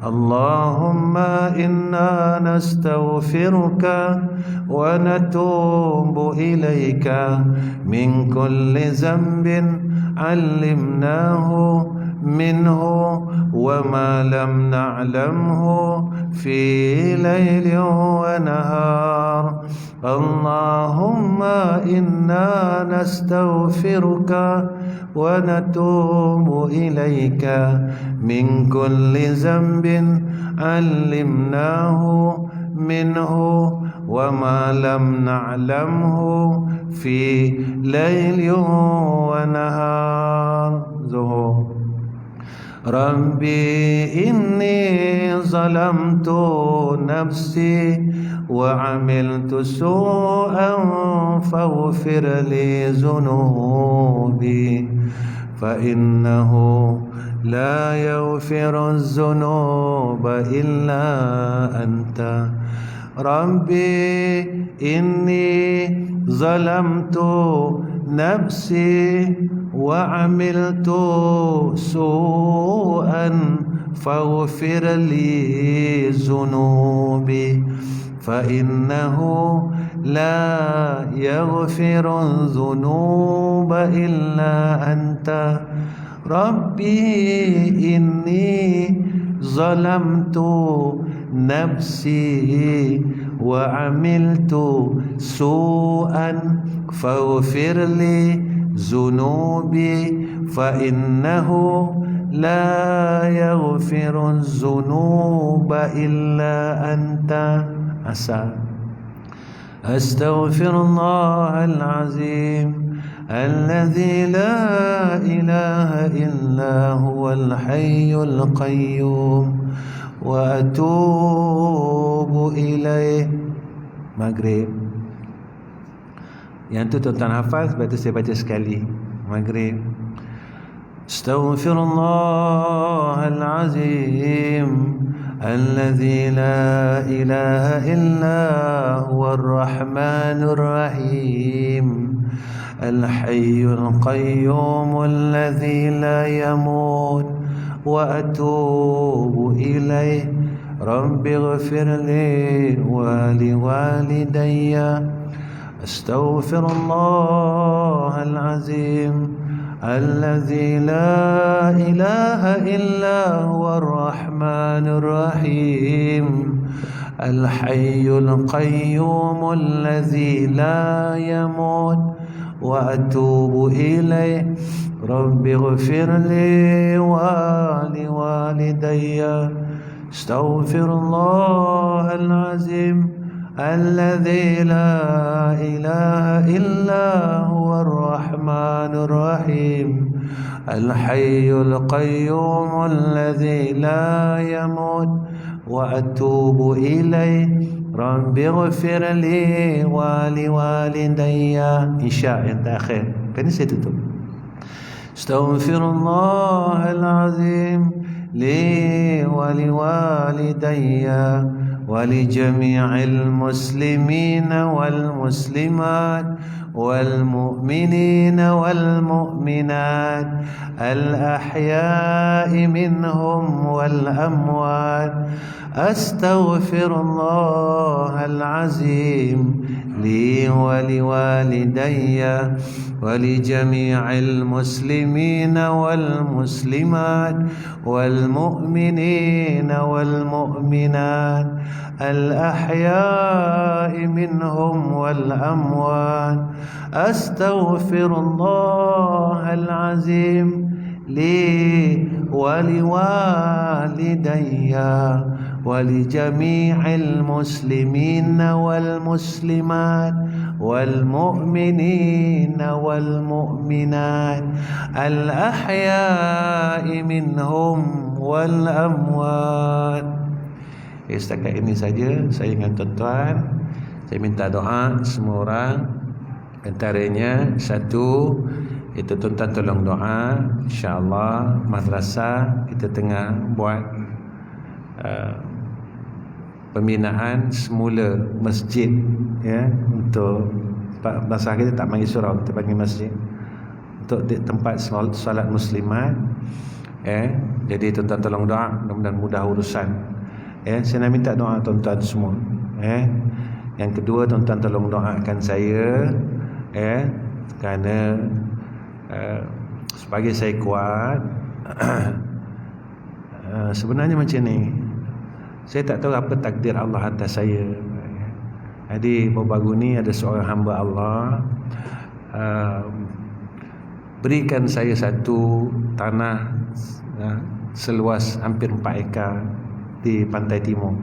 A: Allahumma inna nastaghfiruka wa natubu ilaika min kulli dhanbin 'allimnahu minhu wa ma lam na'lamhu fi laylin wa nahar. Allahumma inna nastaghfiruka wa natubu ilaika min kulli dhanbin 'allimnahu minhu wa ma lam na'lamhu fi laylin wa nahar. Zuhur. Rabbi inni zalamtu nafsi wa amiltu su'an faghfir li dhunubi fa innahu la yaghfiru dhunuba illa anta. Rabbi inni zalamtu nafsi wa amiltu su'an فاغفر لي ذنوبي فإنه لا يغفر الذنوب إلا أنت ربي إني ظلمت نفسي وعملت سوءا فاغفر لي ذنوبي فإنه لا يغفر الذنوب إلا أنت أستغفر الله العظيم الذي لا إله إلا هو الحي القيوم وأتوب إليه. Maghrib. Yang tu tuan-tuan hafal, sebab tu saya baca sekali. Maghrib. Astaghfirullahal azim الذي لا إله إلا هو الرحمن الرحيم الحي القيوم الذي لا يموت وأتوب إليه رب اغفر لي ولوالدي أستغفر الله العظيم الذي لا إله إلا هو الرحمن الرحيم الحي القيوم الذي لا يموت وأتوب إليه رب اغفر لي ولوالدي استغفر الله العظيم الذي لا إله إلا هو الرحمن الرحيم الحي القيوم الذي لا يموت وأتوب إليه رب اغفر لي ولوالدي. Isya yang terakhir, kan saya tutup. Astaghfirullahal azim li waliwalidayya ولجميع المسلمين والمسلمات والمؤمنين والمؤمنات الأحياء منهم والأموات أستغفر الله العظيم لي ولوالدي ولجميع المسلمين والمسلمات والمؤمنين والمؤمنات الأحياء منهم والأموات أستغفر الله العظيم لي ولوالدي ولجميع المسلمين والمسلمات والمؤمنين والمؤمنات الأحياء منهم والأموات. Setakat ini saja saya dengan tuan-tuan. Saya minta doa semua orang. Antaranya satu, itu tuan-tuan tolong doa, insya-Allah madrasah kita tengah buat pembinaan semula masjid, ya, untuk bahasa kita tak panggil surau, kita panggil masjid, untuk tempat solat muslimat, jadi tuan-tuan tolong doa, mudah-mudahan mudah urusan. Saya nak minta doa tuan-tuan semua. Yang kedua, tuan-tuan tolong doakan saya, kerana sebagai saya kuat. Sebenarnya macam ni, saya tak tahu apa takdir Allah atas saya. Jadi baru-baru ni ada seorang hamba Allah berikan saya satu tanah seluas hampir 4 ekar di pantai timur.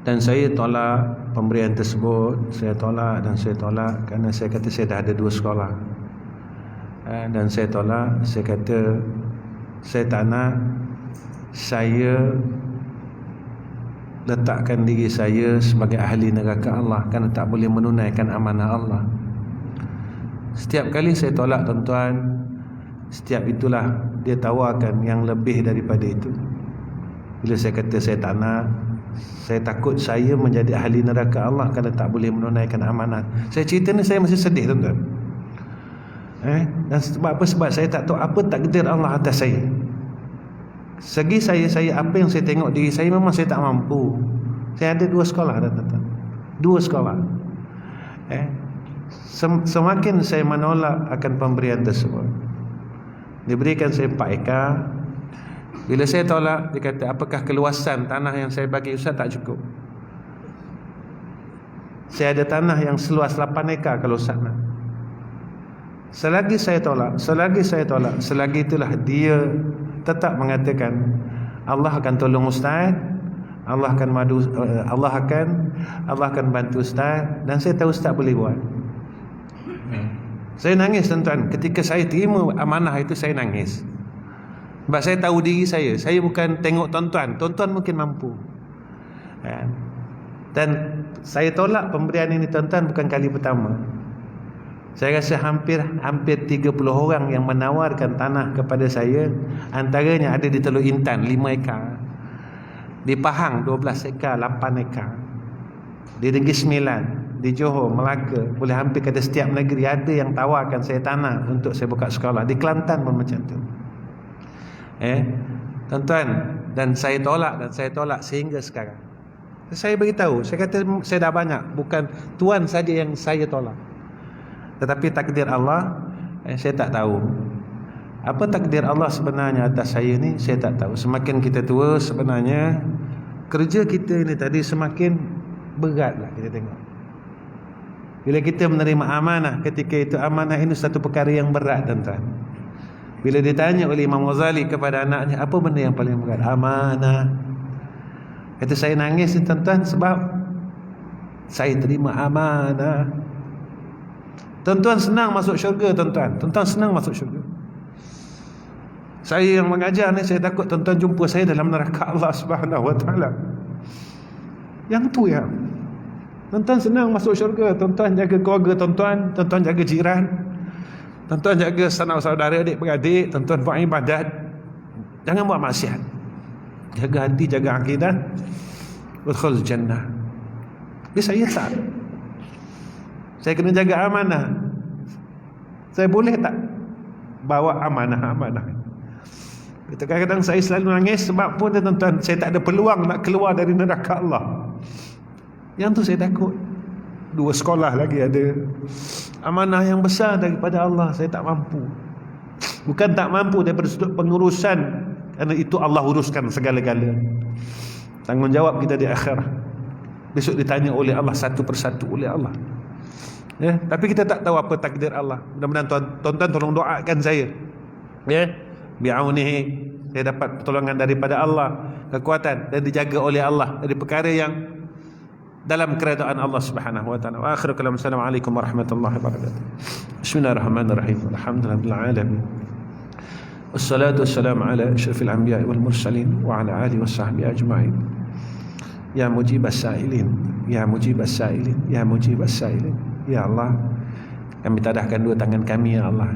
A: Dan saya tolak pemberian tersebut. Saya tolak dan saya tolak kerana saya kata saya dah ada 2 sekolah. Dan saya tolak. Saya kata saya tak nak saya letakkan diri saya sebagai ahli neraka Allah, kerana tak boleh menunaikan amanah Allah. Setiap kali saya tolak tuan-tuan, setiap itulah dia tawarkan yang lebih daripada itu. Bila saya kata saya tak nak, saya takut saya menjadi ahli neraka Allah kerana tak boleh menunaikan amanat. Saya cerita ni saya masih sedih tuan-tuan. Dan sebab apa? Sebab saya tak tahu apa takdir Allah atas saya. Segi saya apa yang saya tengok diri saya, memang saya tak mampu. Saya ada 2 sekolah dah, tuan-tuan. 2 sekolah. Semakin saya menolak akan pemberian tersebut. Diberikan saya 4 ekar. Bila saya tolak, dia kata, apakah keluasan tanah yang saya bagi Ustaz? Tak cukup. Saya ada tanah yang seluas 8 ekar kalau Ustaz nak. Selagi saya tolak, selagi itulah dia tetap mengatakan Allah akan tolong Ustaz, Allah akan bantu Ustaz, dan saya tahu Ustaz boleh buat. Saya nangis, tuan-tuan. Ketika saya terima amanah itu, saya nangis. Sebab saya tahu diri saya bukan tengok tuan-tuan. Tuan-tuan mungkin mampu. Dan saya tolak pemberian ini, tuan-tuan, bukan kali pertama. Saya rasa hampir 30 orang yang menawarkan tanah kepada saya. Antaranya ada di Teluk Intan 5 ekar, di Pahang 12 ekar, 8 ekar, di Negeri Sembilan, di Johor, Melaka, boleh hampir kata setiap negeri ada yang tawarkan saya tanah untuk saya buka sekolah. Di Kelantan pun macam tu. Tuan-tuan, dan saya tolak sehingga sekarang. Saya beritahu, saya kata saya dah banyak, bukan tuan saja yang saya tolak. Tetapi takdir Allah, saya tak tahu. Apa takdir Allah sebenarnya atas saya ni, saya tak tahu. Semakin kita tua, sebenarnya kerja kita ini tadi semakin beratlah kita tengok. Bila kita menerima amanah, ketika itu amanah ini satu perkara yang berat, tuan-tuan. Bila ditanya oleh Imam Ghazali kepada anaknya, apa benda yang paling berat? Amanah. Kata, saya nangis ni, tuan-tuan, sebab saya terima amanah. Tuan-tuan senang masuk syurga, tuan-tuan. Tuan-tuan senang masuk syurga. Saya yang mengajar ni, saya takut tuan-tuan jumpa saya dalam neraka Allah Subhanahu wa taala. Yang tu ya. Tuan-tuan senang masuk syurga. Tuan-tuan jaga keluarga tuan-tuan, tuan-tuan jaga jiran, tuan-tuan jaga saudara adik beradik, tuan-tuan buat ibadat. Jangan buat maksiat. Jaga hati, jaga akidah. Udkhul jannah. Tapi saya tak. Saya kena jaga amanah. Saya boleh tak bawa amanah-amanah? Kadang-kadang saya selalu nangis sebab pun, tuan-tuan, saya tak ada peluang nak keluar dari neraka Allah. Yang tu saya takut. 2 sekolah lagi ada. Amanah yang besar daripada Allah, saya tak mampu. Bukan tak mampu daripada sudut pengurusan, kerana itu Allah uruskan segala-gala. Tanggungjawab kita di akhirat. Besok ditanya oleh Allah satu persatu oleh Allah. Tapi kita tak tahu apa takdir Allah. Mudah-mudahan tuan-tuan tolong doakan saya. Bi'aunihi, saya dapat pertolongan daripada Allah, kekuatan, dan dijaga oleh Allah dari perkara yang dalam keredaan Allah Subhanahu wa taala. Wa akhiru kalam, assalamualaikum warahmatullahi wabarakatuh. Bismillahirrahmanirrahim. Alhamdulillahil alamin. Wassalatu wassalamu ala asyrafil anbiya'i wal mursalin wa ala alihi washabbihi ajma'in. Ya mujibas sa'ilin, ya mujibas sa'ilin, ya mujibas sa'ilin. Ya Allah, kami tadahkan 2 tangan kami, ya Allah.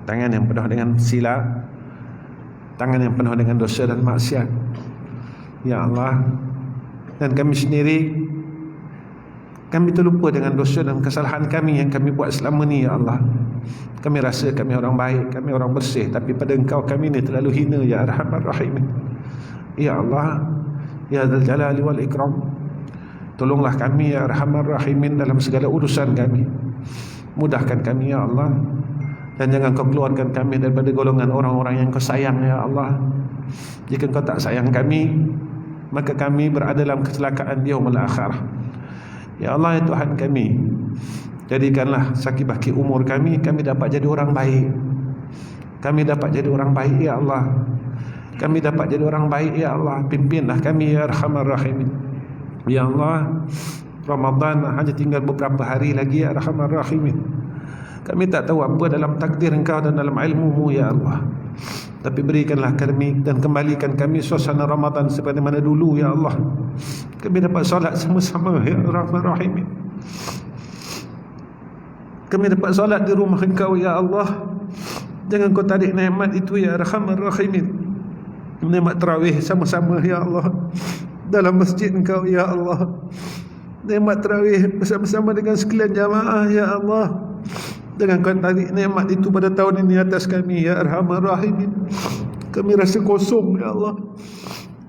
A: Tangan yang penuh dengan silap, tangan yang penuh dengan dosa dan maksiat, ya Allah. Dan kami sendiri, kami terlupa dengan dosa dan kesalahan kami yang kami buat selama ni, ya Allah. Kami rasa kami orang baik, kami orang bersih, tapi pada Engkau kami ni terlalu hina, ya Arhamar Rahimin. Ya Allah, ya Dzal Jalali wal Ikram, tolonglah kami, ya Arhamar Rahimin, dalam segala urusan kami. Mudahkan kami, ya Allah. Dan jangan Kau keluarkan kami daripada golongan orang-orang yang Kau sayang, ya Allah. Jika Kau tak sayang kami, maka kami berada dalam kecelakaan di yaumul akhirah. Ya Allah, ya Tuhan kami, jadikanlah sakit-baki umur kami dapat jadi orang baik. Kami dapat jadi orang baik, ya Allah. Kami dapat jadi orang baik, ya Allah. Pimpinlah kami, ya Arhamar Rahimin. Ya Allah, Ramadan hanya tinggal beberapa hari lagi, ya Arhamar Rahimin. Kami tak tahu apa dalam takdir Engkau dan dalam ilmu-Mu, ya Allah. Tapi berikanlah kami dan kembalikan kami suasana Ramadan seperti mana dulu, ya Allah. Kami dapat solat sama-sama, ya Arhamar Rahimin. Kami dapat solat di rumah Engkau, ya Allah. Jangan Kau tarik nikmat itu, ya Arhamar Rahimin. Nikmat tarawih sama-sama, ya Allah, dalam masjid Engkau, ya Allah. Nikmat tarawih bersama-sama dengan sekalian jamaah, ya Allah. Jangan Kau tarik nikmat itu pada tahun ini atas kami, ya Arhamar Rahimin. Kami rasa kosong ya Allah.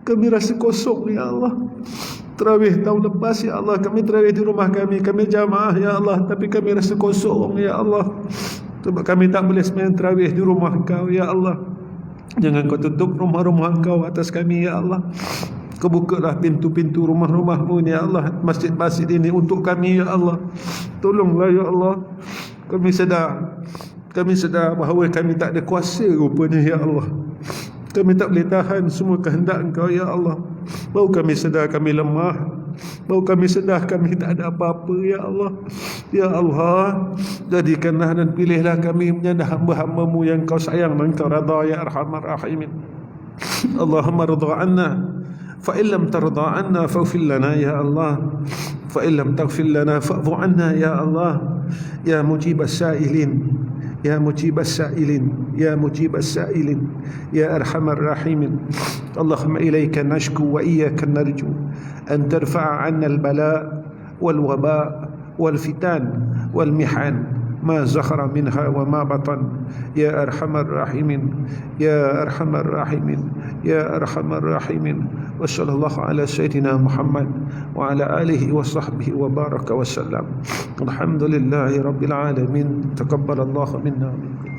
A: Kami rasa kosong ya Allah. Tarawih tahun lepas ya Allah, kami tarawih di rumah kami jamaah ya Allah, tapi kami rasa kosong ya Allah. Sebab kami tak boleh sembahyang tarawih di rumah Kau ya Allah. Jangan Kau tutup rumah-rumah Kau atas kami ya Allah. Kau bukalah pintu-pintu rumah-rumah-Mu ya Allah, masjid-masjid ini untuk kami ya Allah. Tolonglah ya Allah. Kami sedar bahawa kami tak ada kuasa rupanya ya Allah. Kami tak boleh tahan semua kehendak Engkau ya Allah. Baru kami sedar kami lemah. Baru kami sedar kami tak ada apa-apa ya Allah. Ya Allah, jadikanlah dan pilihlah kami menjadi hamba-hamba-Mu yang Kau sayang dan Kau redha ya Arhamar Rahimin. Allahumma ridha anna, fa in lam tarda anna faghfir lana ya Allah, fa in lam taghfir lana fa'fu anna ya Allah. Ya mujibas sa'ilin, ya mujibas sa'ilin, ya mujibas sa'ilin, ya arhamar rahimin. Allahumma ilayka nashku wa iyyaka narju an tarfa'a 'anna al-bala' wal-waba' wal-fitan wal-mihan ما زخر منها وما بطن يا أرحم الراحمين يا أرحم الراحمين يا أرحم الراحمين وصلى الله على سيدنا محمد وعلى آله وصحبه وبارك وسلم. الحمد لله رب العالمين. تقبل الله منا ومنكم.